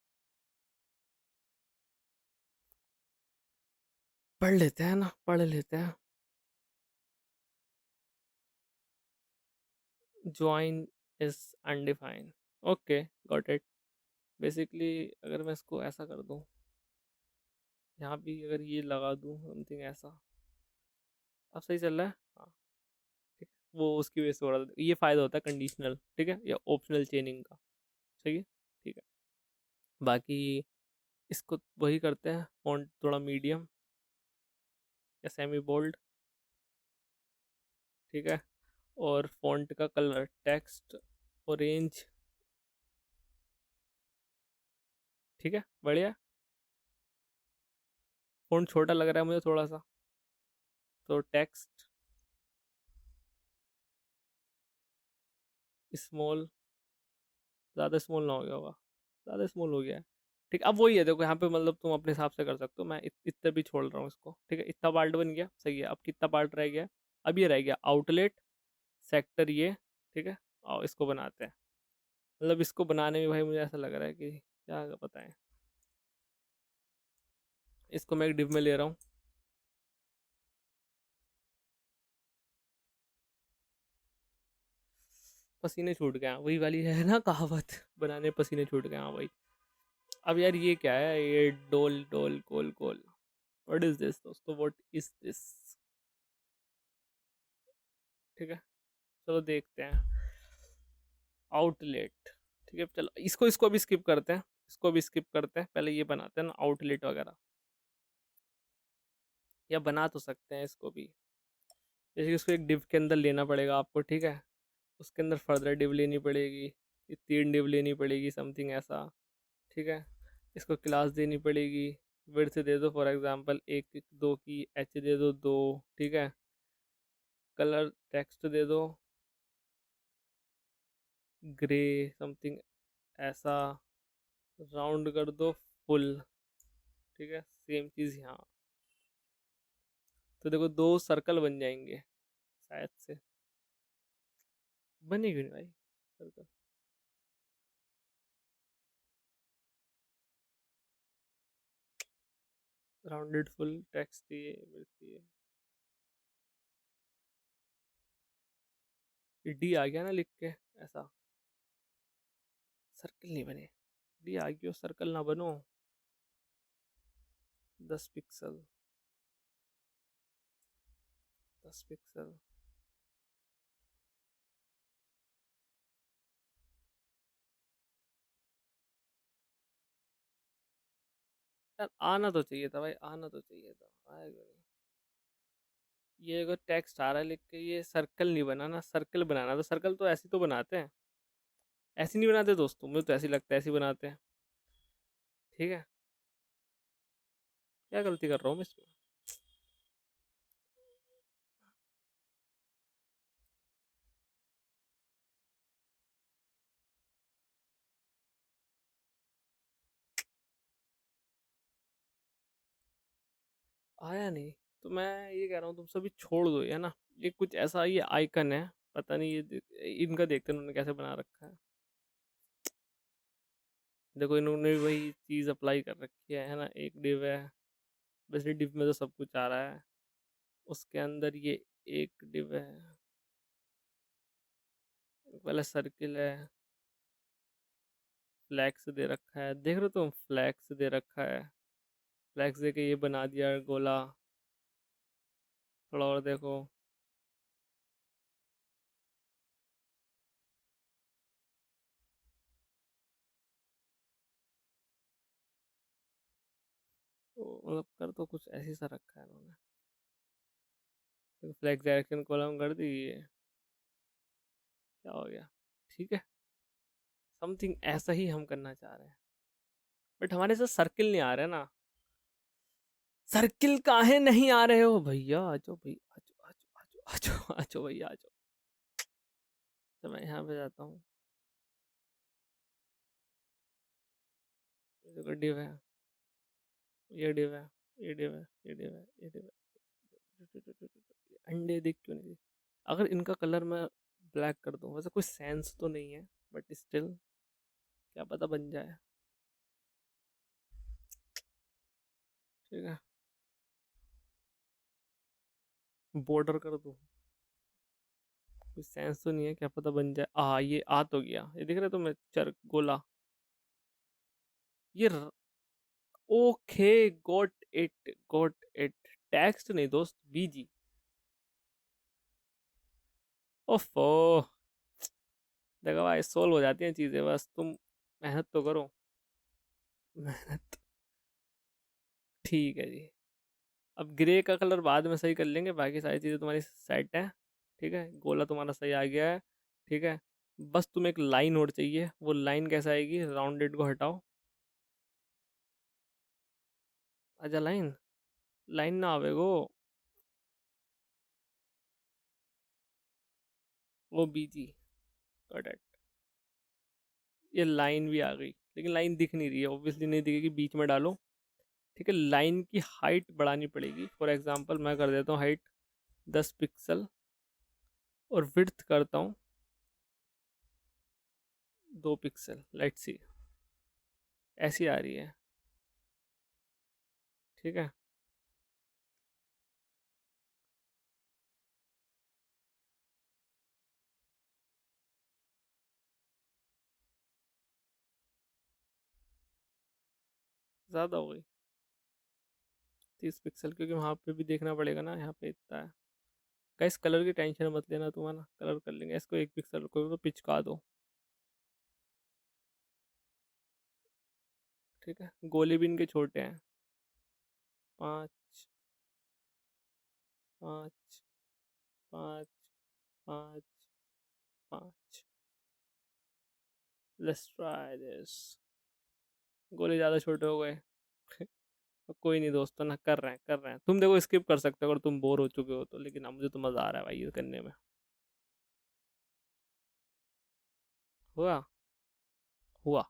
पढ़ लेते हैं ना, पढ़ लेते हैं। Join is undefined. Okay, got it. Basically अगर मैं इसको ऐसा कर दूं, यहाँ भी अगर ये लगा दूं समथिंग ऐसा, अब सही चल रहा है। हाँ, ठीक है, वो उसकी वजह से हो रहा था। ये फ़ायदा होता है कंडीशनल, ठीक है, या ऑप्शनल चेनिंग का। सही है, ठीक है। बाकी इसको वही करते हैं, फॉन्ट थोड़ा मीडियम या सेमी बोल्ड, ठीक है। और फॉन्ट का कलर टेक्स्ट ऑरेंज, ठीक है, बढ़िया। फॉन्ट छोटा लग रहा है मुझे थोड़ा सा, तो टेक्स्ट स्मॉल, ज़्यादा स्मॉल ना हो गया होगा, ज़्यादा स्मॉल हो गया है। ठीक, अब वही है, देखो यहाँ पे मतलब तुम अपने हिसाब से कर सकते हो। मैं इतना भी छोड़ रहा हूँ इसको, ठीक है। इतना पार्ट बन गया, सही है। अब कितना पार्ट रह गया? अब ये रह गया आउटलेट सेक्टर, ये ठीक है। और इसको बनाते हैं, मतलब इसको बनाने में भाई मुझे ऐसा लग रहा है कि क्या बताएं। इसको मैं एक डिव में ले रहा हूँ। पसीने छूट गए, हाँ, वही वाली है ना कहावत, बनाने पसीने छूट गए, हाँ भाई। अब यार ये क्या है, ये डोल डोल कोल कोल, व्हाट इज दिस दोस्तों, व्हाट इज दिस? ठीक है, चलो देखते हैं। आउटलेट, ठीक है, चलो इसको इसको भी स्किप करते हैं, इसको भी स्किप करते हैं। पहले ये बनाते हैं ना आउटलेट वगैरह, या बना तो सकते हैं इसको भी। जैसे कि उसको एक डिव के अंदर लेना पड़ेगा आपको, ठीक है। उसके अंदर फर्दर डिव लेनी पड़ेगी, ये 3 डिव लेनी पड़ेगी, समथिंग ऐसा, ठीक है। इसको क्लास देनी पड़ेगी, विड्थ दे दो फॉर एग्जांपल 1 2 की, एच दे दो 2, ठीक है। कलर टेक्स्ट दे दो ग्रे, समथिंग ऐसा, राउंड कर दो फुल, ठीक है। सेम चीज़ यहाँ, तो देखो 2 सर्कल बन जाएंगे शायद से। बनेगी नहीं भाई सर्कल, राउंडेड फुल टेक्स्ट ये डी आ गया ना लिख के ऐसा, सर्कल नहीं बने। डी आ गया, सर्कल ना बनो। 10 पिक्सल, 10 पिक्सल। यार आना तो चाहिए था भाई, आना तो चाहिए था, आएगा नहीं। ये अगर टेक्स्ट आ रहा है लिख के, ये सर्कल नहीं बनाना, सर्कल बनाना। तो सर्कल तो ऐसे तो बनाते हैं, ऐसे नहीं बनाते दोस्तों, मुझे तो ऐसे लगता है ऐसे बनाते हैं, ठीक है। क्या गलती कर रहा हूँ मैं इसमें? आया नहीं, तो मैं ये कह रहा हूँ तुम सभी छोड़ दो, है ना। ये कुछ ऐसा, ये आइकन है, पता नहीं ये इनका देखते हैं उन्होंने कैसे बना रखा है। देखो इन्होंने भी वही चीज़ अप्लाई कर रखी है ना। एक डिव है, वैसे डिव में तो सब कुछ आ रहा है। उसके अंदर ये एक डिव है, पहले सर्किल है, फ्लैक्स दे रखा है, देख रहे हो तुम, फ्लैक्स दे रखा है। फ्लैक्स दे के ये बना दिया गोला। थोड़ा और देखो, तो मतलब कर तो कुछ ऐसी सा रखा है इन्होंने। फ्लैक्स डायरेक्शन कॉलम कर दी, ये क्या हो गया? ठीक है, समथिंग ऐसा ही हम करना चाह रहे हैं, बट हमारे साथ सर्किल नहीं आ रहा है ना। सर्किल काहे नहीं आ रहे हो भैया? आ जाओ भाई, आ जाओ आ जाओ आ जाओ आ जाओ भैया, आ जाओ। तो मैं यहाँ पे जाता हूँ, देखो डिव है, ये डिव है, ये डिव है, ये डिव है, ये डिव है। अंडे दिख क्यों नहीं? अगर इनका कलर मैं ब्लैक कर दूँ, वैसे कोई सेंस तो नहीं है, बट स्टिल क्या पता बन जाए, ठीक है। बॉर्डर कर दूं? कोई सेंस तो नहीं है, क्या पता बन जाए। ये आ तो गया, ये दिख रहा है तुम्हें, चर गोला। ये ओके, गॉट इट। टेक्स्ट नहीं दोस्त, बीजी। ओफो, देखो भाई सोल्व हो जाती हैं चीजें, बस तुम मेहनत तो करो। मेहनत। ठीक है जी। अब ग्रे का कलर बाद में सही कर लेंगे, बाकी सारी चीज़ें तुम्हारी सेट है। ठीक है, गोला तुम्हारा सही आ गया है। ठीक है, बस तुम्हें एक लाइन और चाहिए। वो लाइन कैसे आएगी? राउंडेड को हटाओ। अच्छा लाइन, लाइन ना आवे गो। वो बीजी, गॉट इट। ये लाइन भी आ गई, लेकिन लाइन दिख नहीं रही है, ऑब्वियसली नहीं दिखेगी, बीच में डालो। ठीक है, लाइन की हाइट बढ़ानी पड़ेगी। फॉर एग्जांपल मैं कर देता हूँ हाइट 10 पिक्सल, और विड्थ करता हूँ 2 पिक्सल। लेट्स सी, ऐसी आ रही है। ठीक है, ज़्यादा हो गई 30 पिक्सल, क्योंकि वहाँ पे भी देखना पड़ेगा ना, यहाँ पे इतना है। गाइस कलर की टेंशन मत लेना तुम, है ना, कलर कर लेंगे इसको। 1 पिक्सल को तो पिचका दो। ठीक है, गोले भी इनके छोटे हैं। 5, 5, 5, 5, 5। Let's try this. गोले ज़्यादा छोटे हो गए। कोई नहीं दोस्तों ना, कर रहे हैं तुम। देखो स्किप कर सकते हो अगर तुम बोर हो चुके हो तो, लेकिन अब मुझे तो मज़ा आ रहा है भाई ये करने में। हुआ, हुआ।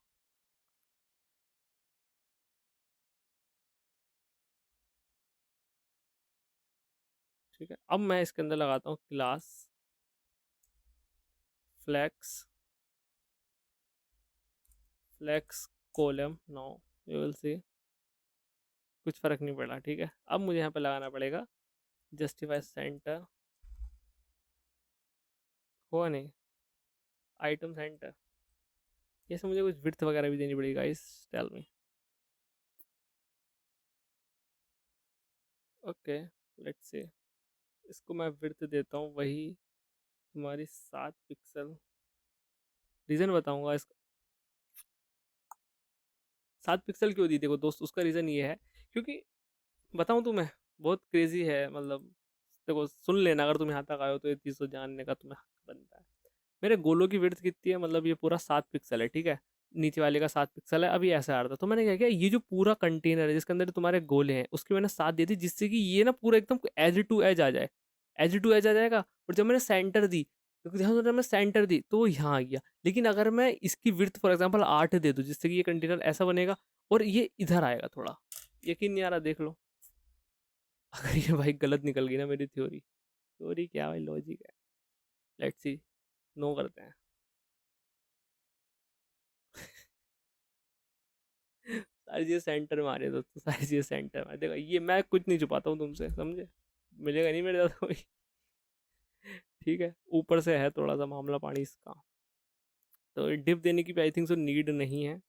ठीक है, अब मैं इसके अंदर लगाता हूँ class flex, flex column. No, you will see, कुछ फर्क नहीं पड़ा। ठीक है, अब मुझे यहाँ पे लगाना पड़ेगा जस्टिफाई सेंटर। हुआ नहीं, आइटम सेंटर। ये सब मुझे कुछ विड्थ वगैरह भी देनी पड़ेगी guys, tell me. Okay, let's see. इसको मैं विड्थ देता हूँ वही तुम्हारी 7 पिक्सल। रीज़न बताऊंगा इसका। 7 पिक्सल क्यों दी देखो दोस्त, उसका रीज़न ये है, क्योंकि बताऊँ तुम्हें, बहुत क्रेजी है मतलब। देखो सुन लेना, अगर तुम यहाँ तक आए हो तो ये चीज़ तो जानने का तुम्हें हक बनता है। मेरे गोलों की विड्थ कितनी है, मतलब ये पूरा 7 पिक्सल है। ठीक है, नीचे वाले का 7 पिक्सल है। अभी ऐसा आ रहा था, तो मैंने क्या किया, ये जो पूरा कंटेनर है जिसके अंदर तुम्हारे गोले हैं, उसकी मैंने 7 दे दी, जिससे कि ये ना पूरा एकदम एज टू एज आ जाए। एज टू एज आ जाएगा। और जब मैंने सेंटर दी, तो ध्यान दो, जब मैं सेंटर दी तो वो यहाँ आ गया। लेकिन अगर मैं इसकी विड्थ फॉर एग्जाम्पल 8 दे दूँ, जिससे कि ये कंटेनर ऐसा बनेगा, और ये इधर आएगा थोड़ा। यकीन नहीं आ रहा, देख लो। अगर ये भाई गलत निकल गई ना मेरी थ्योरी, थ्योरी क्या भाई, लॉजिक है। लेट्स सी, नो करते हैं। सारी चीज़ें सेंटर में आ रही है दोस्तों, सारी चीज़ें सेंटर में। देखो ये मैं कुछ नहीं छुपाता हूँ तुमसे, समझे? मिलेगा नहीं मेरे ज़्यादा कोई। ठीक है, ऊपर से है थोड़ा सा मामला पानी इसका। तो डिप देने की भी आई थिंक सो नीड नहीं है।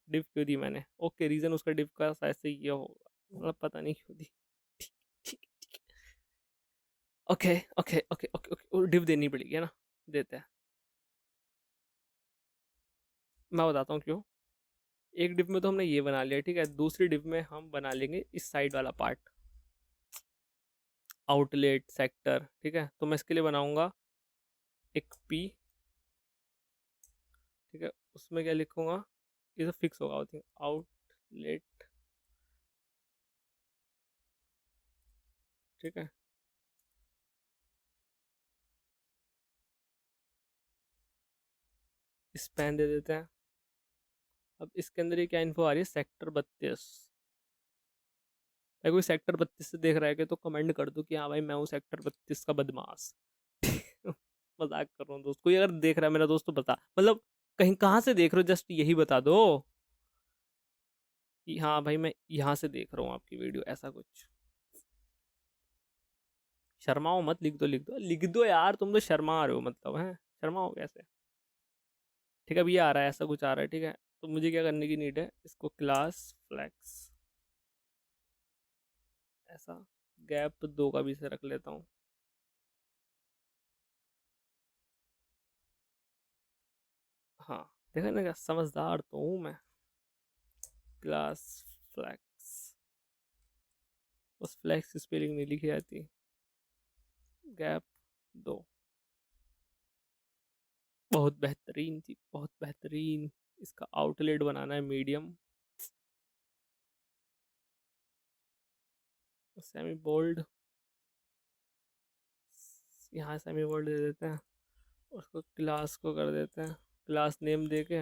डिप क्यों दी मैंने? ओके, रीज़न उसका डिप का शायद से ये होगा, मतलब पता नहीं क्यों दी। ठीक, ठीक, ठीक। Okay okay okay okay okay, डिप देनी पड़ेगी, है ना? देते हैं। मैं बताता हूँ क्यों। एक डिप में तो हमने ये बना लिया, ठीक है, दूसरी डिप में हम बना लेंगे इस साइड वाला पार्ट, आउटलेट सेक्टर। ठीक है, तो मैं इसके लिए बनाऊंगा एक पी। ठीक है, उसमें क्या लिखूंगा, ये तो फिक्स होगा आई थिंक, आउटलेट। ठीक है, स्पैन दे देते हैं। अब इसके अंदर ये क्या इन्फो आ रही है, सेक्टर 32। भाई कोई सेक्टर 32 से देख रहा है कि तो कमेंट कर दो कि हाँ भाई मैं हूँ सेक्टर 32 का बदमाश। मजाक कर रहा हूँ दोस्त, कोई अगर देख रहा है मेरा दोस्त तो बता, मतलब कहीं कहाँ से देख रहे हो, जस्ट यही बता दो कि हाँ भाई मैं यहाँ से देख रहा हूँ आपकी वीडियो, ऐसा कुछ। शर्माओ मत, लिख दो लिख दो लिख दो यार, तुम तो शर्मा रहे हो मतलब है, शर्माओ कैसे। ठीक है, अब ये आ रहा है, ऐसा कुछ आ रहा है, ठीक है। तो मुझे क्या करने की नीड है, इसको क्लास फ्लेक्स ऐसा, गैप 2 का भी से रख लेता हूँ। हाँ, देखा ना, क्या समझदार तो हूँ मैं। क्लास फ्लेक्स, उस फ्लेक्स की स्पेलिंग नहीं लिखी जाती। गैप 2, बहुत बेहतरीन थी, बहुत बेहतरीन। इसका आउटलेट बनाना है मीडियम, सेमी बोल्ड, यहाँ सेमी बोल्ड दे देते हैं। उसको क्लास को कर देते हैं, क्लास नेम दे के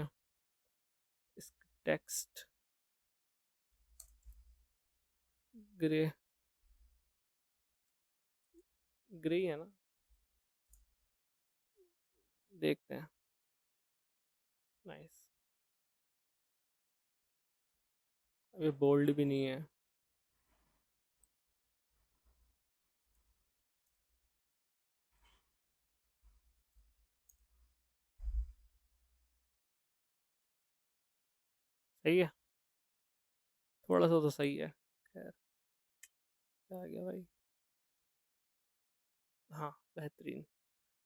इस टेक्स्ट ग्रे, ग्रे ही है ना, देखते हैं। नाइस, अभी बोल्ड भी नहीं है। सही है, थोड़ा सा तो सही है। खैर, क्या आ गया भाई। हाँ, बेहतरीन।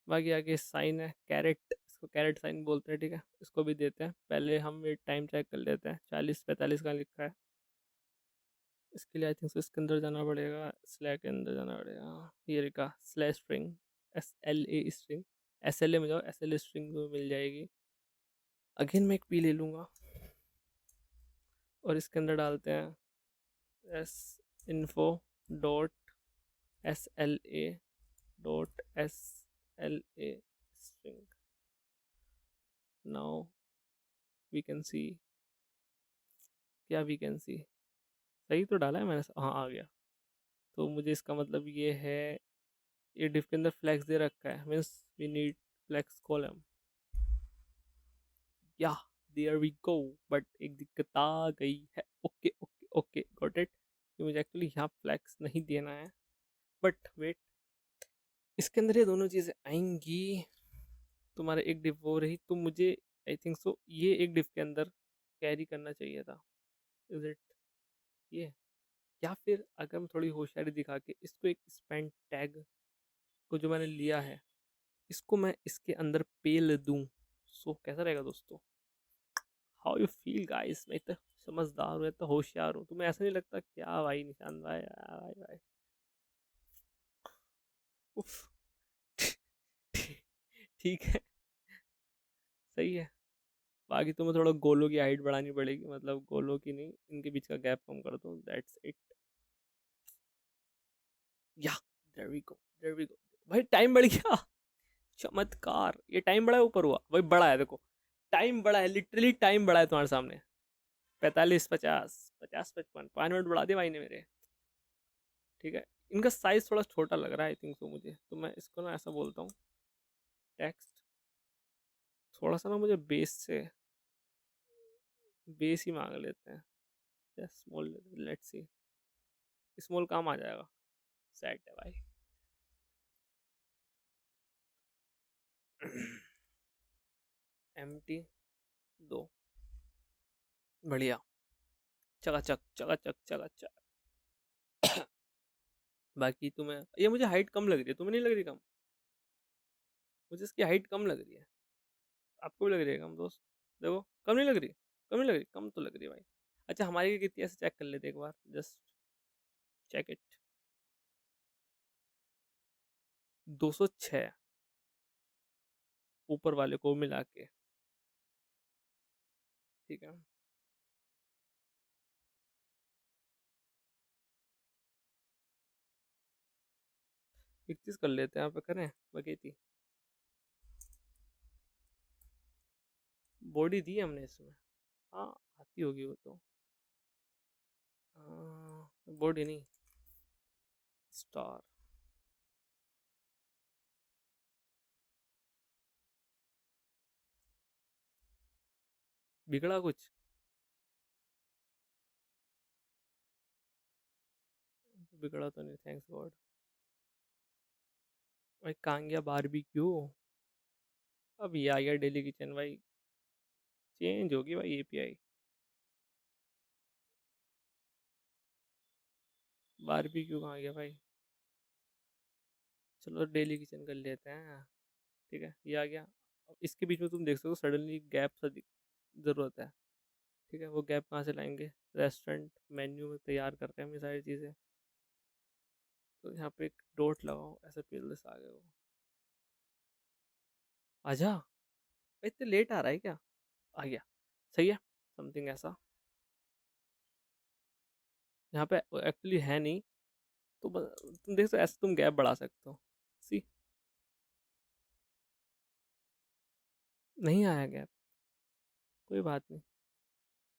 बाकी आगे साइन है कैरेट, इसको कैरेट साइन बोलते हैं, ठीक है। इसको भी देते हैं, पहले हम ये टाइम चेक कर लेते हैं, 40-45 का लिखा है। इसके लिए आई थिंक इसके अंदर जाना पड़ेगा, स्लैश के अंदर जाना पड़ेगा, ये लिखा slash string, SLA string, SLA में जाओ, SLA स्ट्रिंग मिल जाएगी। अगेन मैं एक पी ले लूँगा और इसके अंदर डालते हैं s info dot SLA dot SLA string. Now we can see, क्या वी कैन सी, सही तो डाला है मैंने, हाँ आ गया। तो मुझे इसका मतलब ये है, ये डिफ के अंदर फ्लैक्स दे रखा है, means we need flex column, या देयर वी गो। बट एक दिक्कत आ गई है, okay okay okay got it, कि मुझे एक्चुअली यहाँ फ्लैक्स नहीं देना है। बट वेट, इसके अंदर ये दोनों चीज़ें आएंगी, तुम्हारे एक डिफ वो रही, तो मुझे आई थिंक सो ये एक डिफ के अंदर कैरी करना चाहिए था। इज इट ये, या फिर अगर मैं थोड़ी होशियारी दिखा के इसको एक स्पेंड टैग को जो मैंने लिया है, इसको मैं इसके अंदर पेल दूं, सो कैसा रहेगा दोस्तों। हाउ यू फील गाइस, मैं इतना समझदार हूँ, इतना होशियार हूँ, तुम्हें ऐसा नहीं लगता क्या भाई निशान भाई, भाई भाई। उफ, ठीक है, सही है। बाकी तुम्हें थोड़ा गोलों की हाइट बढ़ानी पड़ेगी, मतलब गोलों की नहीं, इनके बीच का गैप कम कर दो, दैट्स इट। या there we go, there we go. भाई टाइम बढ़ गया, चमत्कार, ये टाइम बड़ा है ऊपर हुआ भाई, बड़ा है देखो, टाइम बड़ा है, लिटरली टाइम बड़ा है तुम्हारे सामने। 45, 50, 50, 55, 5 मिनट बढ़ा दिए भाई ने मेरे। ठीक है, इनका साइज थोड़ा छोटा लग रहा है आई थिंक सो मुझे, तो मैं इसको ना ऐसा बोलता हूँ, टेक्स्ट थोड़ा सा ना मुझे बेस से, बेस ही मांग लेते हैं, स्मॉल, लेट्स सी, स्मॉल काम आ जाएगा, सेट है भाई। MT 2, बढ़िया, चकाचक चकाचक चकाचक। बाकी तुम्हें ये, मुझे हाइट कम लग रही है, तुम्हें नहीं लग रही कम, मुझे इसकी हाइट कम लग रही है। आपको भी लग रही है कम दोस्त, देखो, कम नहीं लग रही, कम नहीं लग रही, कम तो लग रही है भाई। अच्छा, हमारी कितनी, ऐसे चेक कर लेते एक बार, जस्ट चेक इट। 206, ऊपर वाले को मिला के, ठीक है। 31 कर लेते हैं, यहाँ पे करें बगेती, बॉडी दी है हमने इसमें, हाँ आती होगी वो तो, बॉडी नहीं, स्टार, बिगड़ा कुछ, बिगड़ा तो नहीं, थैंक्स गॉड। भाई कहाँ गया बारबेक्यू? अब ये आ गया डेली किचन भाई। चेंज होगी भाई एपीआई। बारबेक्यू कहाँ गया भाई? चलो डेली किचन कर लेते हैं। ठीक है ये आ गया। अब इसके बीच में तुम देख सकते हो सडनली गैप सा ज़रूरत है। ठीक है वो गैप कहाँ से लाएंगे? रेस्टोरेंट मेन्यू में तैयार कर रहे हैं हम ये सारी चीज़ें। तो यहाँ पे एक डॉट लगाओ ऐसे पेल आगे को। आजा। इतने लेट आ रहा है क्या? आ गया। सही है। समथिंग ऐसा। यहाँ पे एक्चुअली है नहीं। तो तुम देख सकते हो, ऐसे तुम गैप बढ़ा सकते हो। सी। नहीं आया गैप। कोई बात नहीं।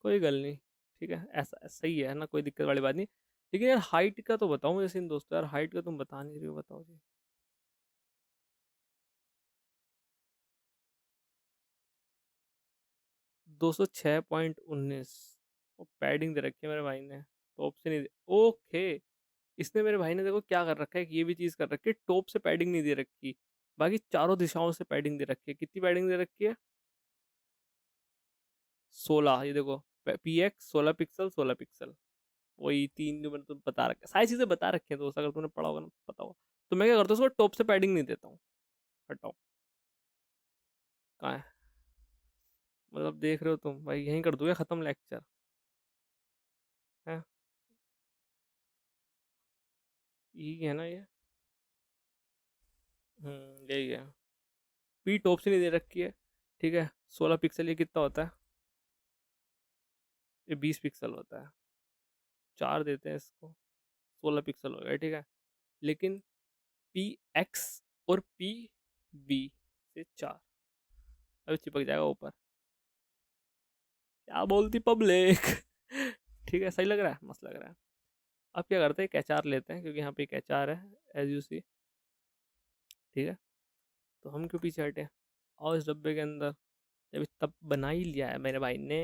कोई गल नहीं। ठीक है ऐसा सही है ना, कोई दिक्कत वाली बात नहीं। लेकिन यार हाइट का तो बताओ मुझे सीन दोस्तों, यार हाइट का तुम बता नहीं रहे हो, बताओ जी। 206.19। वो पैडिंग दे रखी है मेरे भाई ने। टॉप से नहीं दे। ओके। इसने मेरे भाई ने देखो क्या कर रखा है कि ये भी चीज़ कर रखी है, टॉप से पैडिंग नहीं दे रखी। बाकी चारों दिशाओं से पैडिंग दे रखी है। कितनी पैडिंग दे रखी है? 16। ये देखो पी एक्स 16 पिक्सल 16 पिक्सल। वही तीन जो मैंने तुम्हें बता रखा है, सारी चीज़ें बता रखी है दोस्त, अगर तुमने पढ़ा होगा ना तो पता होगा। तो मैं क्या करता हूँ उसको टॉप से पैडिंग नहीं देता हूँ। हटाओ। कहाँ है? मतलब देख रहे हो तुम भाई, यहीं कर दोगे खत्म लेक्चर है? यही है ना ये? यही है। पी टॉप से नहीं दे रखी है। ठीक है 16 पिक्सल ये कितना होता है? ये 20 पिक्सल होता है। 4 देते हैं इसको। 16 पिक्सल हो गया ठीक है। लेकिन पी एक्स और पी बी से 4 अभी चिपक जाएगा ऊपर। क्या बोलती पब्लिक? ठीक है सही लग रहा है, मस्त लग रहा है। अब क्या करते हैं, एक एच आर लेते हैं क्योंकि यहाँ पे एक एच आर है एज यू सी। ठीक है। तो हम क्यों पीछे हटे? और इस डब्बे के अंदर जब तब बना ही लिया है मेरे भाई ने,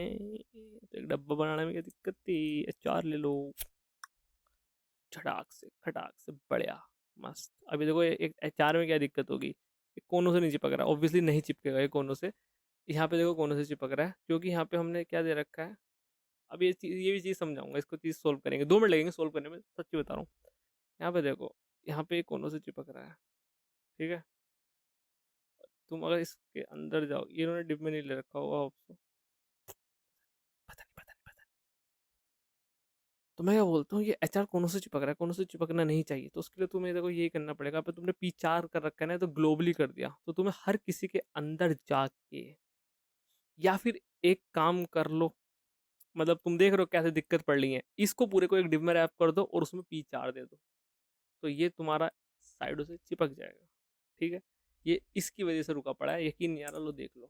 तो एक डब्बा बनाने में क्या दिक्कत थी? एच आर ले लो। झटाक से खटाक से बढ़िया। मस्त। अभी देखो एक एच आर में क्या दिक्कत होगी? एक कोनों से नहीं चिपक रहा, ऑब्वियसली नहीं चिपकेगा ये कोनों से। यहाँ पे देखो कोनों से चिपक रहा है क्योंकि यहाँ पे हमने क्या दे रखा है। अब ये भी चीज़ समझाऊंगा, इसको चीज़ सोल्व करेंगे, 2 मिनट लगेंगे सोल्व करने में, सच्ची बता रहा हूँ। यहाँ पे देखो, यहाँ पे कोनों से चिपक रहा है। ठीक है। तुम अगर इसके अंदर जाओ, ये इन्होंने डिप में नहीं ले रखा होगा ऑप्शन। पता नहीं। तो मैं क्या बोलता हूँ, ये एच आर कोनों से चिपक रहा है, कोनों से चिपकना नहीं चाहिए, तो उसके लिए तुम्हें देखो यही करना पड़ेगा। पे तुमने पी चार कर रखा है ना, तो ग्लोबली कर दिया, तो तुम्हें हर किसी के अंदर जाके, या फिर एक काम कर लो। मतलब तुम देख रहे हो कैसे दिक्कत पड़ रही है, इसको पूरे को एक डिप में रैप कर दो और उसमें पी चार दे दो, तो ये तुम्हारा साइडों से चिपक जाएगा। ठीक है। ये इसकी वजह से रुका पड़ा है, यकीन नहीं आ रहा, लो देख लो।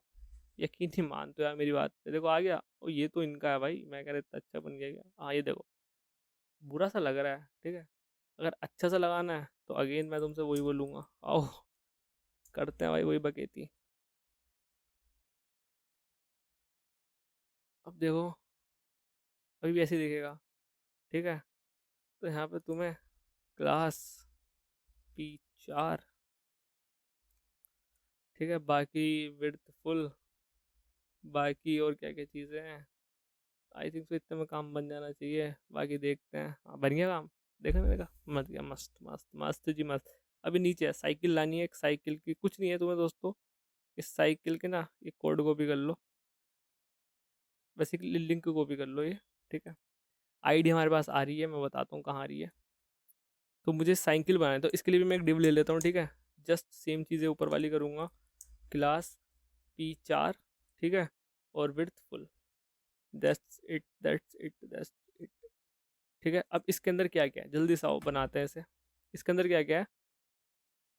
यकीन नहीं मानते हो यार मेरी बात पे, देखो आ गया। और ये तो इनका है भाई, मैं कह रहा इतना अच्छा बन गया क्या? हाँ ये देखो, बुरा सा लग रहा है। ठीक है। अगर अच्छा सा लगाना है तो अगेन मैं तुमसे वही बोलूँगा, आओ करते हैं भाई वही बकेती। अब देखो अभी भी ऐसे ही दिखेगा। ठीक है। तो यहाँ पे तुम्हें क्लास पी चार। ठीक है बाकी विड्थ फुल। बाकी और क्या क्या चीज़ें हैं, आई थिंक तो इतने में काम बन जाना चाहिए, बाकी देखते हैं। हाँ बन गया काम। देखा मैंने कहा मत गया, मस्त मस्त मस्त जी मस्त। अभी नीचे है साइकिल लानी है, एक साइकिल की कुछ नहीं है तुम्हें दोस्तों। इस साइकिल के ना ये कोड कॉपी कर लो, बेसिकली लिंक कॉपी कर लो ये। ठीक है। आईडी हमारे पास आ रही है, मैं बताता हूँ कहाँ आ रही है। तो मुझे साइकिल बनाना है, तो इसके लिए भी मैं एक डिव ले लेता हूँ। ठीक है। जस्ट सेम चीज़ें ऊपर वाली करूँगा। क्लास पी चार। ठीक है। और विड्थ फुल। That's it. ठीक है। अब इसके अंदर क्या क्या है, जल्दी से आओ बनाते हैं इसे। इसके अंदर क्या क्या है,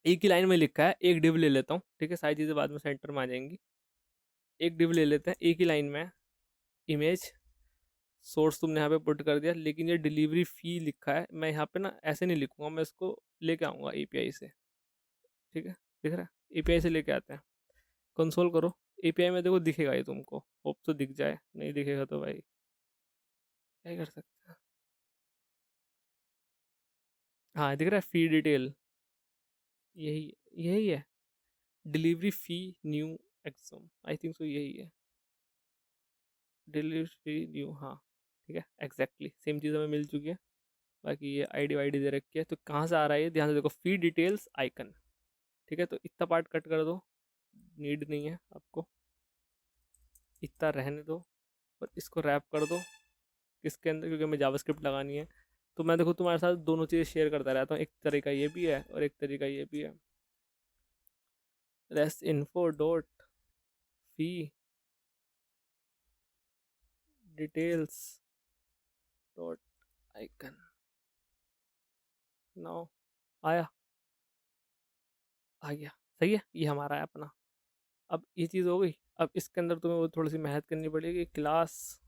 एक ही लाइन में लिखा है, एक डिव ले लेता हूँ। ठीक है सारी चीज़ें बाद में सेंटर में आ जाएंगी। एक डिव ले लेते हैं, एक ही लाइन में। इमेज सोर्स तुमने यहाँ पे पुट कर दिया, लेकिन ये डिलीवरी फ़ी लिखा है, मैं यहाँ पे ना ऐसे नहीं लिखूंगा, मैं इसको लेके आऊँगा एपीआई से। ठीक है। दिख रहा है, एपीआई से लेके आते हैं। कंसोल करो। एपीआई में देखो दिखेगा ये तुमको, होप तो दिख जाए, नहीं दिखेगा तो भाई क्या ही कर सकते हैं। हाँ दिख रहा है फी डिटेल, यही यही है, delivery fee new exam, I think so यही है, डिलीवरी फी न्यू, हाँ ठीक है, एग्जैक्टली सेम चीज़ हमें मिल चुकी है। बाकी ये आईडी वाईडी दे रखी है, तो कहाँ से आ रहा है ये ध्यान से देखो, फी डिटेल्स आइकन, ठीक है, तो इतना पार्ट कट कर दो, नीड नहीं है आपको, इतना रहने दो, और इसको रैप कर दो किसके अंदर, क्योंकि हमें जावास्क्रिप्ट लगानी है। तो मैं देखो तुम्हारे साथ दोनों चीज़ें शेयर करता रहता हूँ, एक तरीका ये भी है और एक तरीका ये भी है। रेस्ट इन्फो डॉट फी डिटेल्स डॉट आइकन, नाउ आया, आ गया, सही है, ये हमारा है अपना। अब ये चीज़ हो गई, अब इसके अंदर तुम्हें वो थोड़ी सी मेहनत करनी पड़ेगी, क्लास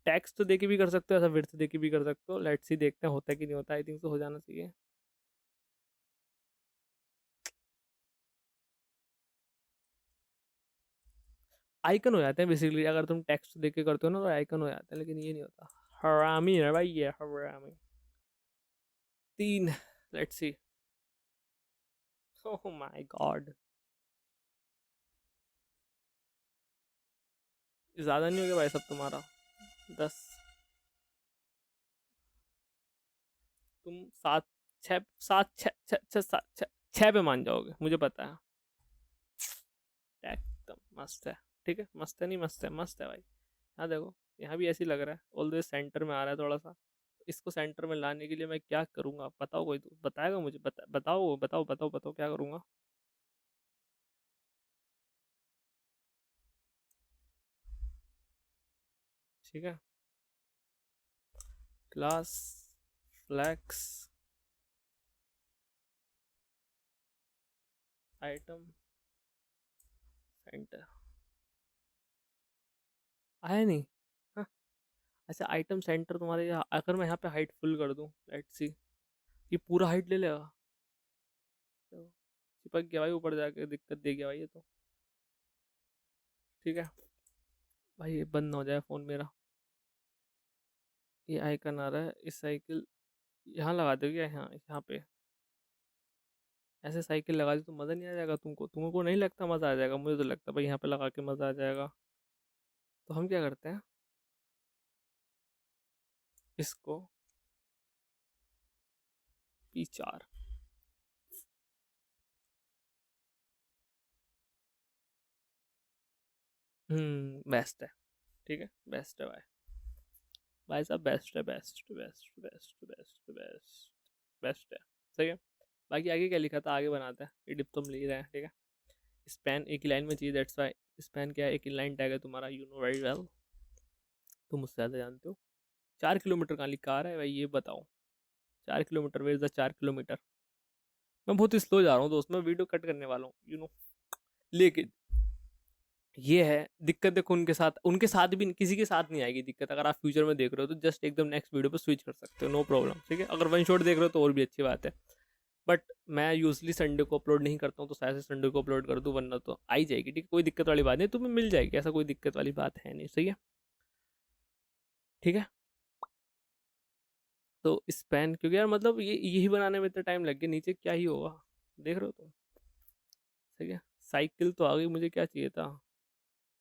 टैक्स तो देके भी कर सकते हो, ऐसा विड्थ देके भी कर सकते हो, लेट्स सी देखते हैं होता है कि नहीं होता, आई थिंक तो हो जाना चाहिए। आइकन हो जाते हैं बेसिकली, अगर तुम टेक्स्ट देख के करते हो ना तो आइकन हो जाते हैं, लेकिन ये नहीं होता, हरामी है भाई ये, हरामी। तीन, let's see, oh my God, ज़्यादा नहीं हो गया भाई सब तुम्हारा, 10, तुम सात, छः, सात, छः छः छः सात, छः छः पे मान जाओगे मुझे पता है, एकदम मस्त है, ठीक है, मस्त है, नहीं मस्त है, मस्त है भाई। यहाँ देखो, यहाँ भी ऐसे ही लग रहा है, ऑल द सेंटर में आ रहा है थोड़ा सा, तो इसको सेंटर में लाने के लिए मैं क्या करूँगा बताओ, कोई तो बताएगा मुझे, बताओ बताओ बताओ बताओ क्या करूँगा। ठीक है, क्लास फ्लैक्स आइटम सेंटर, आया नहीं, हाँ, अच्छा आइटम सेंटर तुम्हारे यहाँ, अगर मैं यहाँ पे हाइट फुल कर दूँ, लेट्स सी, ये पूरा हाइट ले लेगा, तो चिपक गया भाई ऊपर जाके, दिक्कत दे गया भाई ये तो, ठीक है भाई, ये बंद ना हो जाए फ़ोन मेरा, ये आइकन आ रहा है, इस साइकिल यहाँ लगा दो क्या, यहाँ यहाँ पे ऐसे साइकिल लगा दी तो मज़ा नहीं आ जाएगा तुमको, तुमको नहीं लगता मज़ा आ जाएगा, मुझे तो लगता है भाई यहाँ पे लगा के मज़ा आ जाएगा। तो हम क्या करते हैं, इसको P4, बेस्ट है, ठीक है, बेस्ट है भाई, भाई साहब बेस्ट है, best best best best best best है, सही है। बाकी आगे क्या लिखा था आगे बनाते हैं, ये डिप तुम लिख रहे हैं, ठीक है, स्पैन एक ही लाइन में चाहिए, दैट्स वाई स्पैन क्या है, एक ही लाइन टैग है तुम्हारा, यू नो वेरी वेल, तुम मुझसे ज़्यादा जानते हो। 4 किलोमीटर कहाँ लिखा आ रहा है भाई ये बताओ, 4 kilometre, where is the 4 kilometre, मैं बहुत स्लो जा रहा हूँ दोस्त, मैं वीडियो कट करने वाला हूँ, यू नो, लेकिन ये है दिक्कत, देखो उनके साथ भी किसी के साथ नहीं आएगी दिक्कत, अगर आप फ्यूचर में देख रहे हो तो जस्ट एकदम नेक्स्ट वीडियो पर स्विच कर सकते हो, नो प्रॉब्लम, ठीक है, अगर वन शॉट देख रहे हो तो और भी अच्छी बात है, बट मैं यूजली संडे को अपलोड नहीं करता हूँ, तो शायद से संडे को अपलोड कर दूँ, वरना तो आई जाएगी, ठीक है, कोई दिक्कत वाली बात नहीं, तुम्हें मिल जाएगी, ऐसा कोई दिक्कत वाली बात है नहीं, सही है, ठीक है। तो स्पैन क्योंकि यार मतलब ये यही बनाने में इतना टाइम लग गया, नीचे क्या ही होगा, देख रहे हो तुम, ठीक है, साइकिल तो आ गई, मुझे क्या चाहिए था,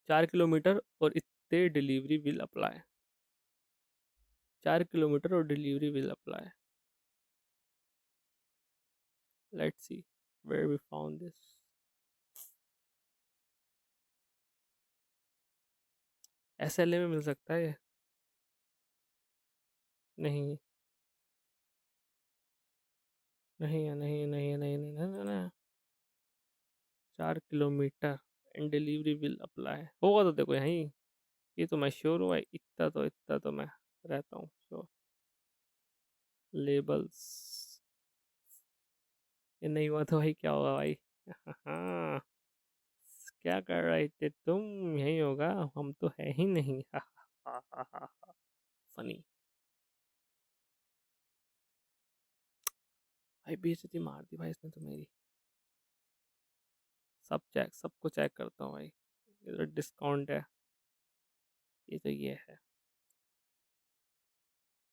4 किलोमीटर और इतने डिलीवरी विल अप्लाई, 4 किलोमीटर और delivery will apply, let's see where we found this, SLA में मिल सकता है ये, नहीं नहीं है, नहीं नहीं नहीं नहीं नहीं, नहीं, नहीं। 4 kilometre and delivery will apply होगा, तो देखो यहीं, ये तो मैं श्योर हूँ भाई, इतना तो मैं रहता हूँ श्योर, लेबल्स, ये नहीं हुआ तो भाई क्या होगा भाई, हाँ, क्या कर रहे थे तुम, यही होगा, हम तो है ही नहीं, फनी, भाई बेइज्जती मार दी भाई इसने तो मेरी, सबको चेक करता हूँ भाई, ये तो डिस्काउंट है, ये तो ये है,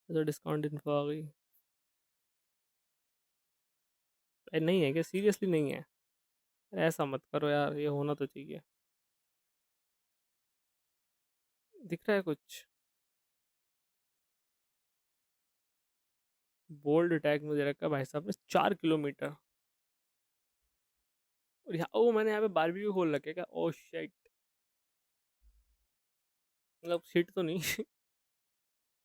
ये तो डिस्काउंट इन्फो आ गई, नहीं है क्या, सीरियसली नहीं है? अरे ऐसा मत करो यार, ये होना तो चाहिए। दिख रहा है कुछ? बोल्ड टैग मुझे रखा है भाई साहब ने 4 किलोमीटर। और यहाँ ओ मैंने यहाँ पे बारबेक्यू खोल रखे क्या? ओ शिट, मतलब शिट तो नहीं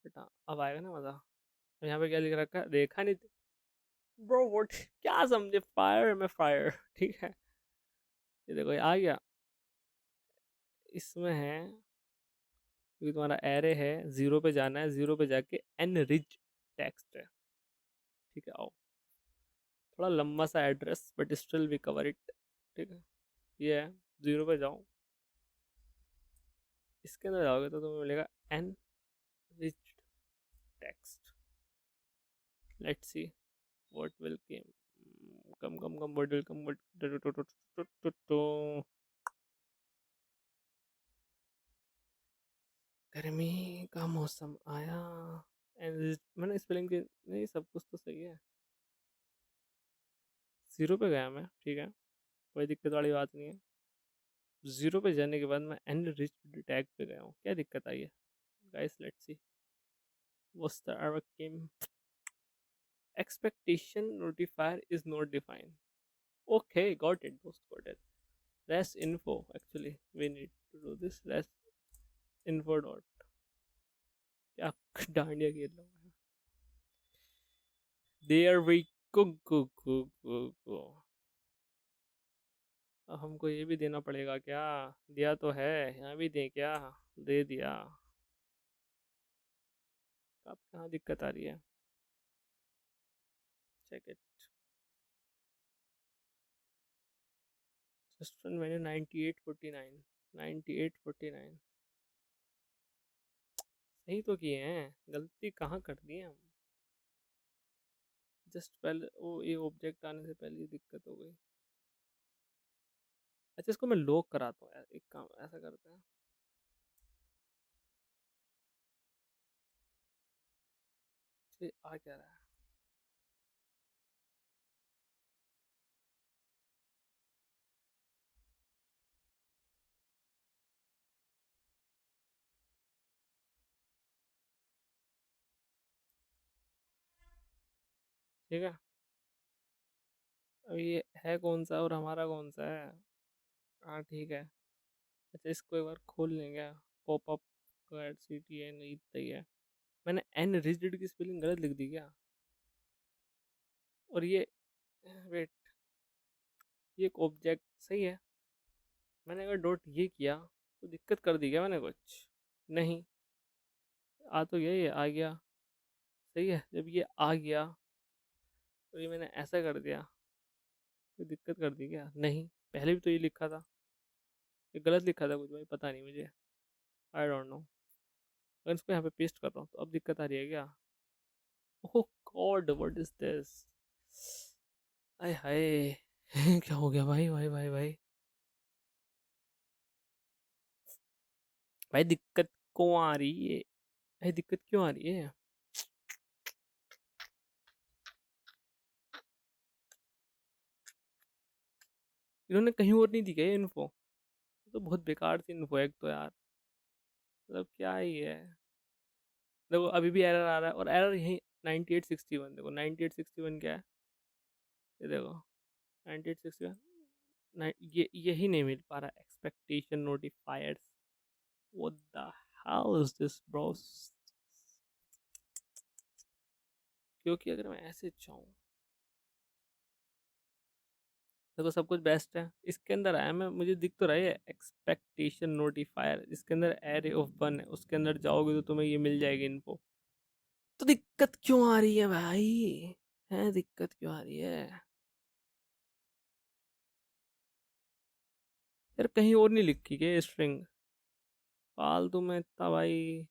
बट हाँ, अब आएगा ना मजा। और यहाँ पे क्या लिख रखा है देखा नहीं? ब्रो व्हाट, क्या समझे फायर में फायर ठीक है। ये देखो ये आ गया, इसमें है क्योंकि तुम्हारा एरे है, जीरो पे जाना है, जीरो पे जाके एन रिच टेक्स्ट है। ठीक है आओ, थोड़ा लंबा सा address but still we cover it. ठीक है ये है, जीरो पे जाओ, इसके अंदर जाओगे तो तुम्हें मिलेगा an rich text. Let's see what will come what will come what. गर्मी का मौसम आया। मैंने स्पेलिंग के नहीं, सब कुछ तो सही है। जीरो पे गया मैं, ठीक है, कोई दिक्कत वाली बात नहीं है। जीरो पे जाने के बाद मैं एंड रिच टैग पे गया हूँ, क्या दिक्कत आई है guys? Let's see what's the error came. Expectation notifier is not defined. Okay got it दोस्त, got it. Less info, actually we need to do this less info dot. क्या डांडिया खेल रहा हूँ? There we go. अब हमको ये भी देना पड़ेगा क्या? दिया तो है, यहाँ भी दे क्या? दे दिया। अब कहाँ दिक्कत आ रही है? Check it. जस्ट मैंने 9849 9849 सही तो किए हैं, गलती कहाँ कर दी है हम? जस्ट पहले वो ये ऑब्जेक्ट आने से पहले ही दिक्कत हो गई। अच्छा इसको मैं लॉक कराता हूँ यार, एक काम ऐसा करते हैं। ये आ क्या रहा है? ठीक है, अब ये है कौन सा और हमारा कौन सा है? हाँ ठीक है। अच्छा इसको एक बार खोल लेंगे, पॉपअप कर सी टी एन सही है। मैंने एन रिजिड की स्पेलिंग गलत लिख दी क्या? और ये वेट, ये एक ऑब्जेक्ट सही है। मैंने अगर डॉट ये किया तो दिक्कत कर दी क्या मैंने कुछ? नहीं, आ तो यही है, आ गया। सही है, जब ये आ गया तो ये मैंने ऐसा कर दिया, कोई दिक्कत कर दी क्या? नहीं, पहले भी तो ये लिखा था। ये गलत लिखा था कुछ भाई, पता नहीं मुझे, आई डोंट नो। अगर इसको यहाँ पे पेस्ट कर रहा हूँ तो अब दिक्कत आ रही है क्या? ओह गॉड व्हाट इज दिस? आय हाय क्या हो गया भाई भाई भाई भाई? भाई दिक्कत क्यों आ रही है? भाई दिक्कत क्यों आ रही है? इन्होंने कहीं और नहीं दी क्या ये इन्फो? तो बहुत बेकार सी इन्फो है एक तो यार, मतलब क्या ही है। देखो अभी भी एरर आ रहा है, और एरर यही 9861। देखो 9861 क्या है, ये देखो 9861 ये यही नहीं मिल पा रहा expectation notifiers. What the hell is this bro? क्योंकि अगर मैं ऐसे चाहूँ, देखो सब कुछ बेस्ट है, इसके अंदर आया मैं, मुझे दिख तो रहा है एक्सपेक्टेशन नोटिफायर, इसके अंदर एरे ऑफ वन है, उसके अंदर जाओगे तो तुम्हें ये मिल जाएगी इन्फो। तो दिक्कत क्यों आ रही है भाई? है दिक्कत क्यों आ रही है यार? कहीं और नहीं लिखी क्या स्ट्रिंग? फालतू में इतना भाई।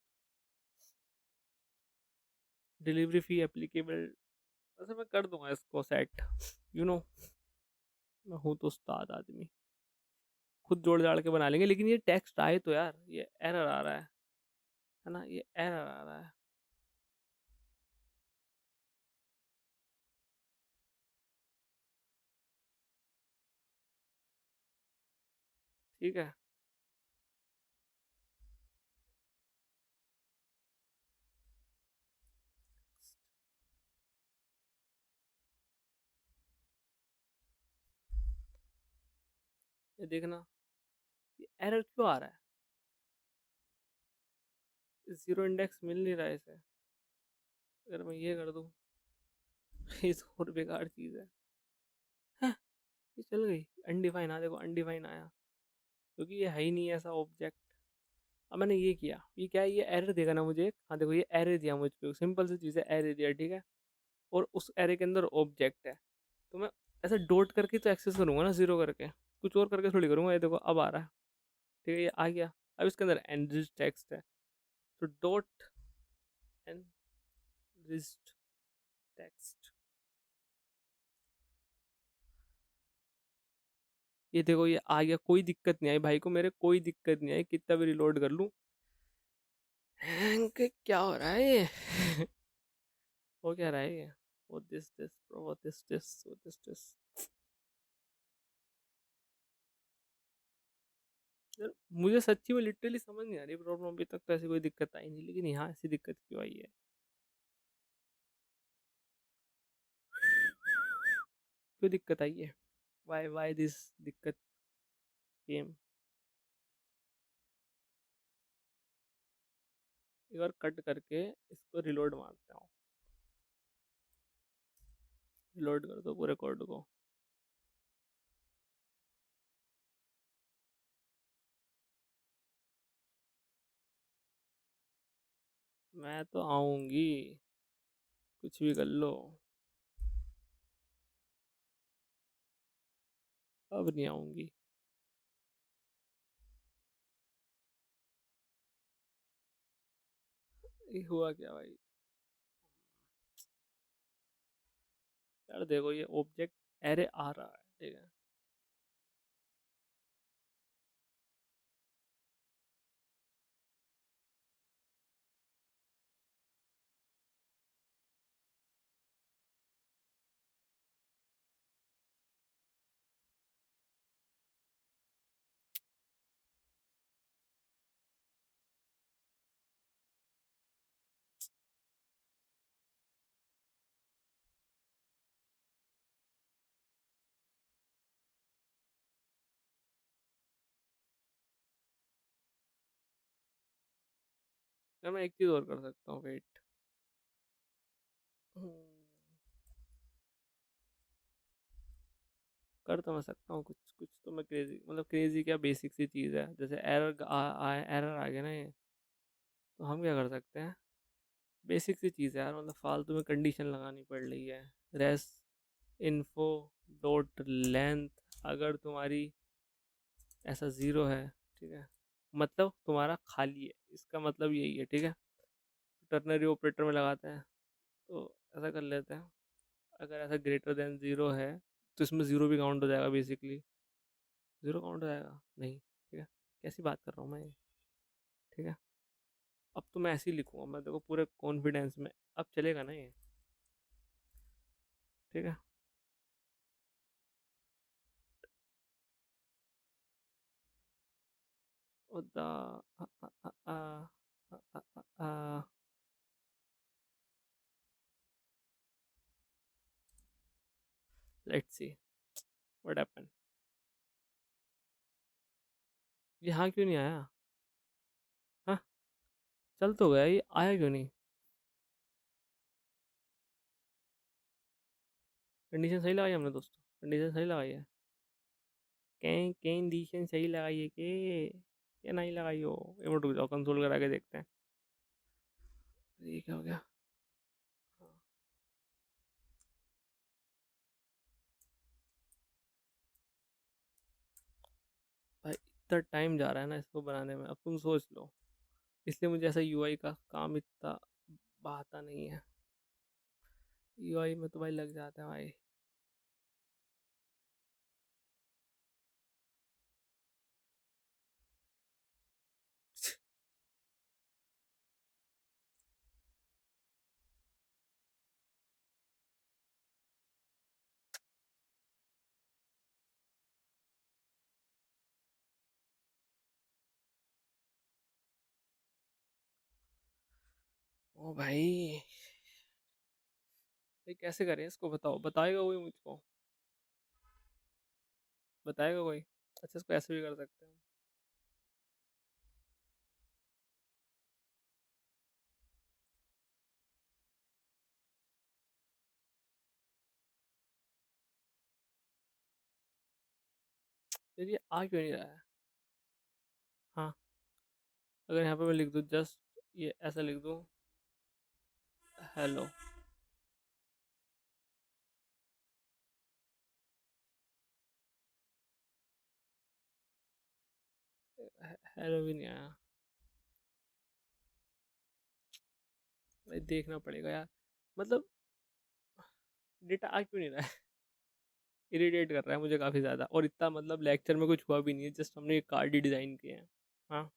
डिलीवरी फी एप्लीकेबल, वैसे मैं कर दूंगा इसको सेट, यू नो, मैं हूँ तो उस्ताद आदमी, खुद जोड़ जाड़ के बना लेंगे। लेकिन ये टेक्स्ट आए तो यार, ये एरर आ रहा है ना, ये एरर आ रहा है। ठीक है। ये देखना, ये एरर क्यों आ रहा है? जीरो इंडेक्स मिल नहीं रहा है इसे। अगर मैं ये कर दूं ये तो और बेकार चीज़ है। हाँ, ये चल गई अनडिफाइन। हाँ देखो अनडिफाइन आया, क्योंकि ये है ही नहीं ऐसा ऑब्जेक्ट। अब मैंने ये किया, ये क्या है, ये एरर देगा ना मुझे। हाँ देखो ये एरर दिया मुझको, सिंपल सी चीज़ है, एरर दिया ठीक है। और उस एरे के अंदर ऑब्जेक्ट है, तो मैं ऐसे डॉट करके तो एक्सेस करूंगा ना, जीरो करके। कुछ और करके थोड़ी करूंगा। ये देखो अब आ रहा है, ठीक है, ये आ गया। अब इसके अंदर एनरिच टेक्स्ट है, तो डॉट एनरिच्ड टेक्स्ट। ये देखो ये आ गया, कोई दिक्कत नहीं आई भाई को मेरे, कोई दिक्कत नहीं आई, कितना भी रिलोड कर लूँ। हैंग क्या हो रहा है ये? वो क्या रहा है ये? what this bro, what is this? यार मुझे सच्ची में लिटरली समझ नहीं आ रही प्रॉब्लम। अभी तक तो ऐसी कोई दिक्कत आई नहीं, लेकिन यहाँ ऐसी दिक्कत क्यों आई है? क्यों दिक्कत आई है? वाई दिस दिक्कत केम? एक बार कट करके इसको रिलोड मारते हैं। रिलोड कर दो पूरे कोड को। मैं तो आऊंगी, कुछ भी कर लो। अब नहीं आऊंगी। ये हुआ क्या भाई? यार देखो ये ऑब्जेक्ट एरे आ रहा है, ठीक है। या मैं एक चीज और कर सकता हूँ, वेट। कर तो मैं सकता हूँ कुछ कुछ तो। मैं क्रेजी, मतलब क्रेजी क्या, बेसिक सी चीज़ है। जैसे एरर आ गया ना ये, तो हम क्या कर सकते हैं? बेसिक सी चीज़ है यार, मतलब फालतू में कंडीशन लगानी पड़ रही है। रेस इन्फो डॉट लेंथ, अगर तुम्हारी ऐसा ज़ीरो है, ठीक है, मतलब तुम्हारा खाली है, इसका मतलब यही है, ठीक है। टर्नरी ऑपरेटर में लगाते हैं, तो ऐसा कर लेते हैं। अगर ऐसा ग्रेटर देन ज़ीरो है, तो इसमें ज़ीरो भी काउंट हो जाएगा बेसिकली। ज़ीरो काउंट हो जाएगा नहीं, ठीक है। कैसी बात कर रहा हूँ मैं ये? ठीक है, अब तो मैं ऐसे ही लिखूंगा, मैं देखो पूरे कॉन्फिडेंस में। अब चलेगा ना ये? ठीक है। उदा लेट्स सी व्हाट हैपन। यहाँ क्यों नहीं आया? हाँ, चल तो गया, ये आया क्यों नहीं? कंडीशन सही लगाई हमने दोस्तों, कंडीशन सही लगाई है। कहीं कंडीशन सही लगाई है कि या नहीं लगाई हो? एक मिनट रुक जाओ, कंसोल करा के देखते हैं। ये क्या हो गया? हाँ, भाई इतना टाइम जा रहा है ना इसको बनाने में, अब तुम सोच लो। इसलिए मुझे ऐसा यूआई का काम इतना बहाता नहीं है। यूआई में तो भाई लग जाता है भाई। ओ भाई, ये कैसे करें इसको? बताओ, बताएगा कोई मुझको? बताएगा कोई? अच्छा, इसको ऐसे भी कर सकते हैं। यार ये आ क्यों नहीं रहा है? हाँ, अगर यहाँ पे मैं लिख दूँ जस्ट, ये ऐसा लिख दूँ, हेलो। हेलो भी नहीं आया। भाई देखना पड़ेगा यार, मतलब डेटा आ क्यों नहीं रहा है? इरिटेट कर रहा है मुझे काफ़ी ज़्यादा, और इतना मतलब लेक्चर में कुछ हुआ भी नहीं है, जस्ट हमने एक कार्ड ही डिज़ाइन किए हैं। हाँ,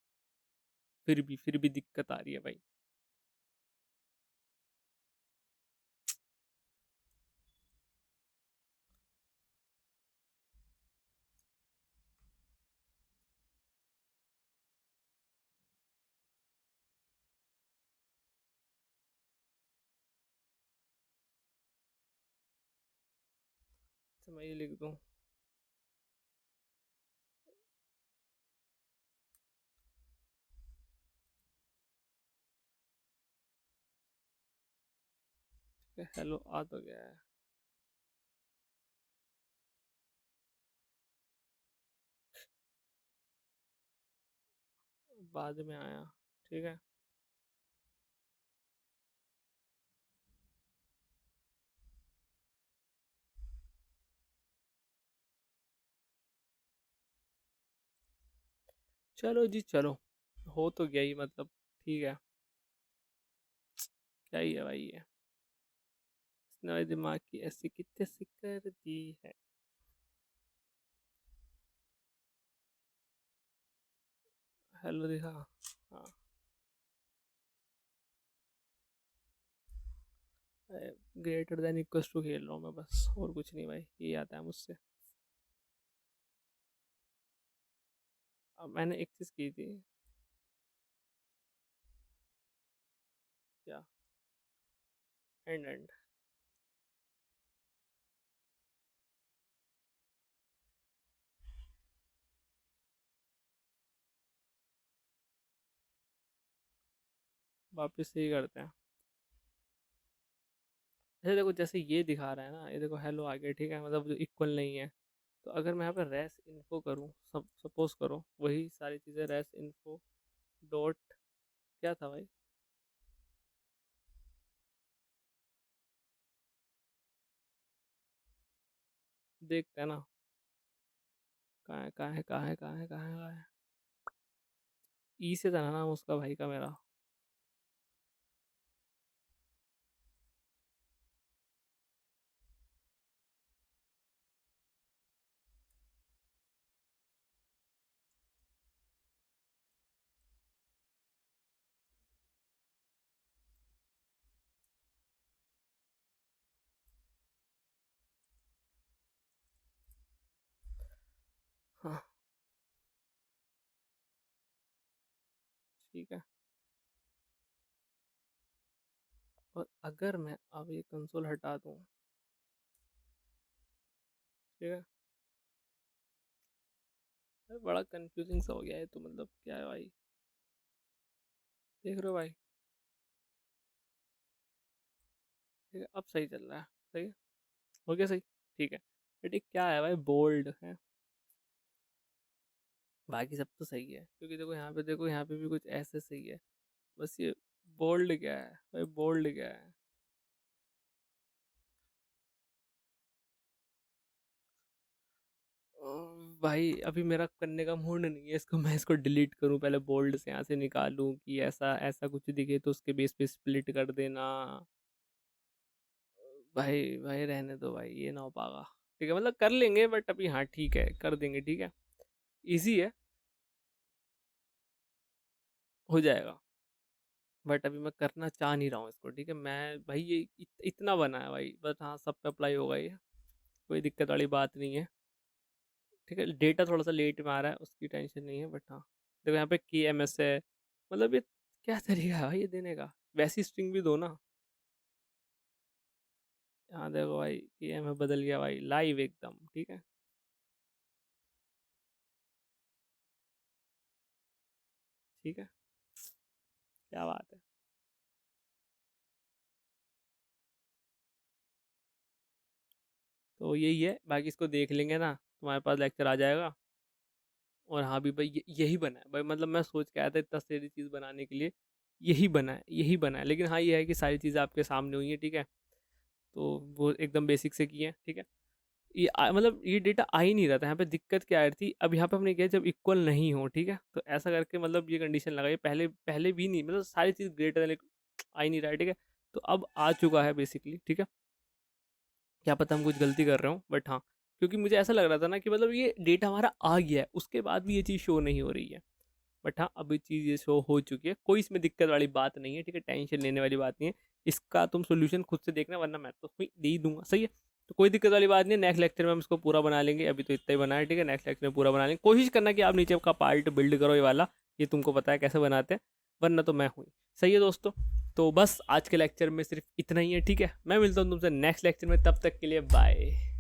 फिर भी दिक्कत आ रही है भाई। तो मैं ये लिख दूँ, हेलो आ तो गया है। बाद में आया, ठीक है। चलो जी चलो, हो तो गया ही मतलब, ठीक है। क्या ही है भाई ये, इसने मेरे दिमाग की ऐसी की तैसी कर दी है। हेलो दिखा। हाँ, ग्रेटर देन इक्वल्स टू खेल रहा हूँ मैं बस, और कुछ नहीं भाई, ये आता है मुझसे। अब मैंने एक चीज़ की थी। क्या? And and. वापस से ही करते हैं। अच्छा देखो, जैसे ये दिखा रहा है ना, ये देखो हेलो आ गया, ठीक है, मतलब जो इक्वल नहीं है। तो अगर मैं यहाँ पे रेस इन्फो करूँ, सब सपोज करो वही सारी चीज़ें, रेस इन्फो डॉट, क्या था भाई? देखते हैं ना, कहाँ है कहाँ है कहाँ है कहाँ है कहाँ है कहाँ है? ई से था ना नाम उसका, भाई का मेरा। हाँ, ठीक है। और अगर मैं अब ये कंसोल हटा दूँ, ठीक है। अरे बड़ा कंफ्यूजिंग सा हो गया है तो, मतलब क्या है भाई? देख रहे हो भाई? ठीक है, अब सही चल रहा है। सही है, हो गया सही। ठीक है, बट ये क्या है भाई, बोल्ड है? बाकी सब तो सही है, क्योंकि देखो यहाँ पे, देखो यहाँ पे भी कुछ ऐसे सही है। बस ये बोल्ड क्या है भाई, बोल्ड क्या है? भाई अभी मेरा करने का मूड नहीं है इसको, मैं इसको डिलीट करूं पहले, बोल्ड से यहाँ से निकालूं कि ऐसा ऐसा कुछ दिखे तो उसके बेस पे स्प्लिट कर देना। भाई भाई रहने दो भाई, ये ना हो पाएगा। ठीक है, मतलब कर लेंगे बट अभी, हाँ ठीक है, कर देंगे, ठीक है। इजी है, हो जाएगा। बट अभी मैं करना चाह नहीं रहा हूँ इसको, ठीक है। मैं भाई ये इतना बना है भाई, बस हाँ सब पे अप्लाई होगा ये, कोई दिक्कत वाली बात नहीं है। ठीक है, डेटा थोड़ा सा लेट में आ रहा है, उसकी टेंशन नहीं है, बट हाँ देखो यहाँ पे के एम एस है, मतलब ये क्या तरीका है भाई ये देने का? वैसी स्ट्रिंग भी दो ना। यहाँ देखो भाई, ये मैं बदल गया भाई, लाइव एकदम ठीक है। ठीक है, क्या बात है। तो यही है, बाकी इसको देख लेंगे ना, तुम्हारे पास लेक्चर आ जाएगा। और हाँ भी भाई, यही बना है भाई, मतलब मैं सोच के आया था इतना सारी चीज़ बनाने के लिए, यही बना है, यही बना है। लेकिन हाँ ये है कि सारी चीज़ें आपके सामने हुई हैं, ठीक है, तो वो एकदम बेसिक से की है, ठीक है। ये मतलब ये डेटा आ ही नहीं रहा था यहाँ पे, दिक्कत क्या आ रही थी, अब यहाँ पे हमने किया जब इक्वल नहीं हो, ठीक है, तो ऐसा करके मतलब ये कंडीशन लगाई, पहले पहले भी नहीं, मतलब सारी चीज़ ग्रेटर है लेकिन आ ही नहीं रहा है, ठीक है। तो अब आ चुका है बेसिकली, ठीक है। क्या पता हम कुछ गलती कर रहे हो, बट हाँ, क्योंकि मुझे ऐसा लग रहा था ना कि मतलब ये डेटा हमारा आ गया है, उसके बाद भी ये चीज़ शो नहीं हो रही है। बट हाँ, अभी चीज़ ये शो हो चुकी है, कोई इसमें दिक्कत वाली बात नहीं है, ठीक है, टेंशन लेने वाली बात नहीं है। इसका तुम सोल्यूशन खुद से देखना, वरना मैं तो उसमें दे ही दूंगा, सही है। तो कोई दिक्कत वाली बात नहीं है, नेक्स्ट लेक्चर में हम इसको पूरा बना लेंगे, अभी तो इतना ही बना है, ठीक है, नेक्स्ट लेक्चर में पूरा बना लेंगे। कोशिश करना कि आप नीचे का पार्ट बिल्ड करो, ये वाला, ये तुमको पता है कैसे बनाते हैं, वरना तो मैं हूँ। सही है दोस्तों, तो बस आज के लेक्चर में सिर्फ इतना ही है, ठीक है। मैं मिलता हूँ तुमसे नेक्स्ट लेक्चर में, तब तक के लिए बाय।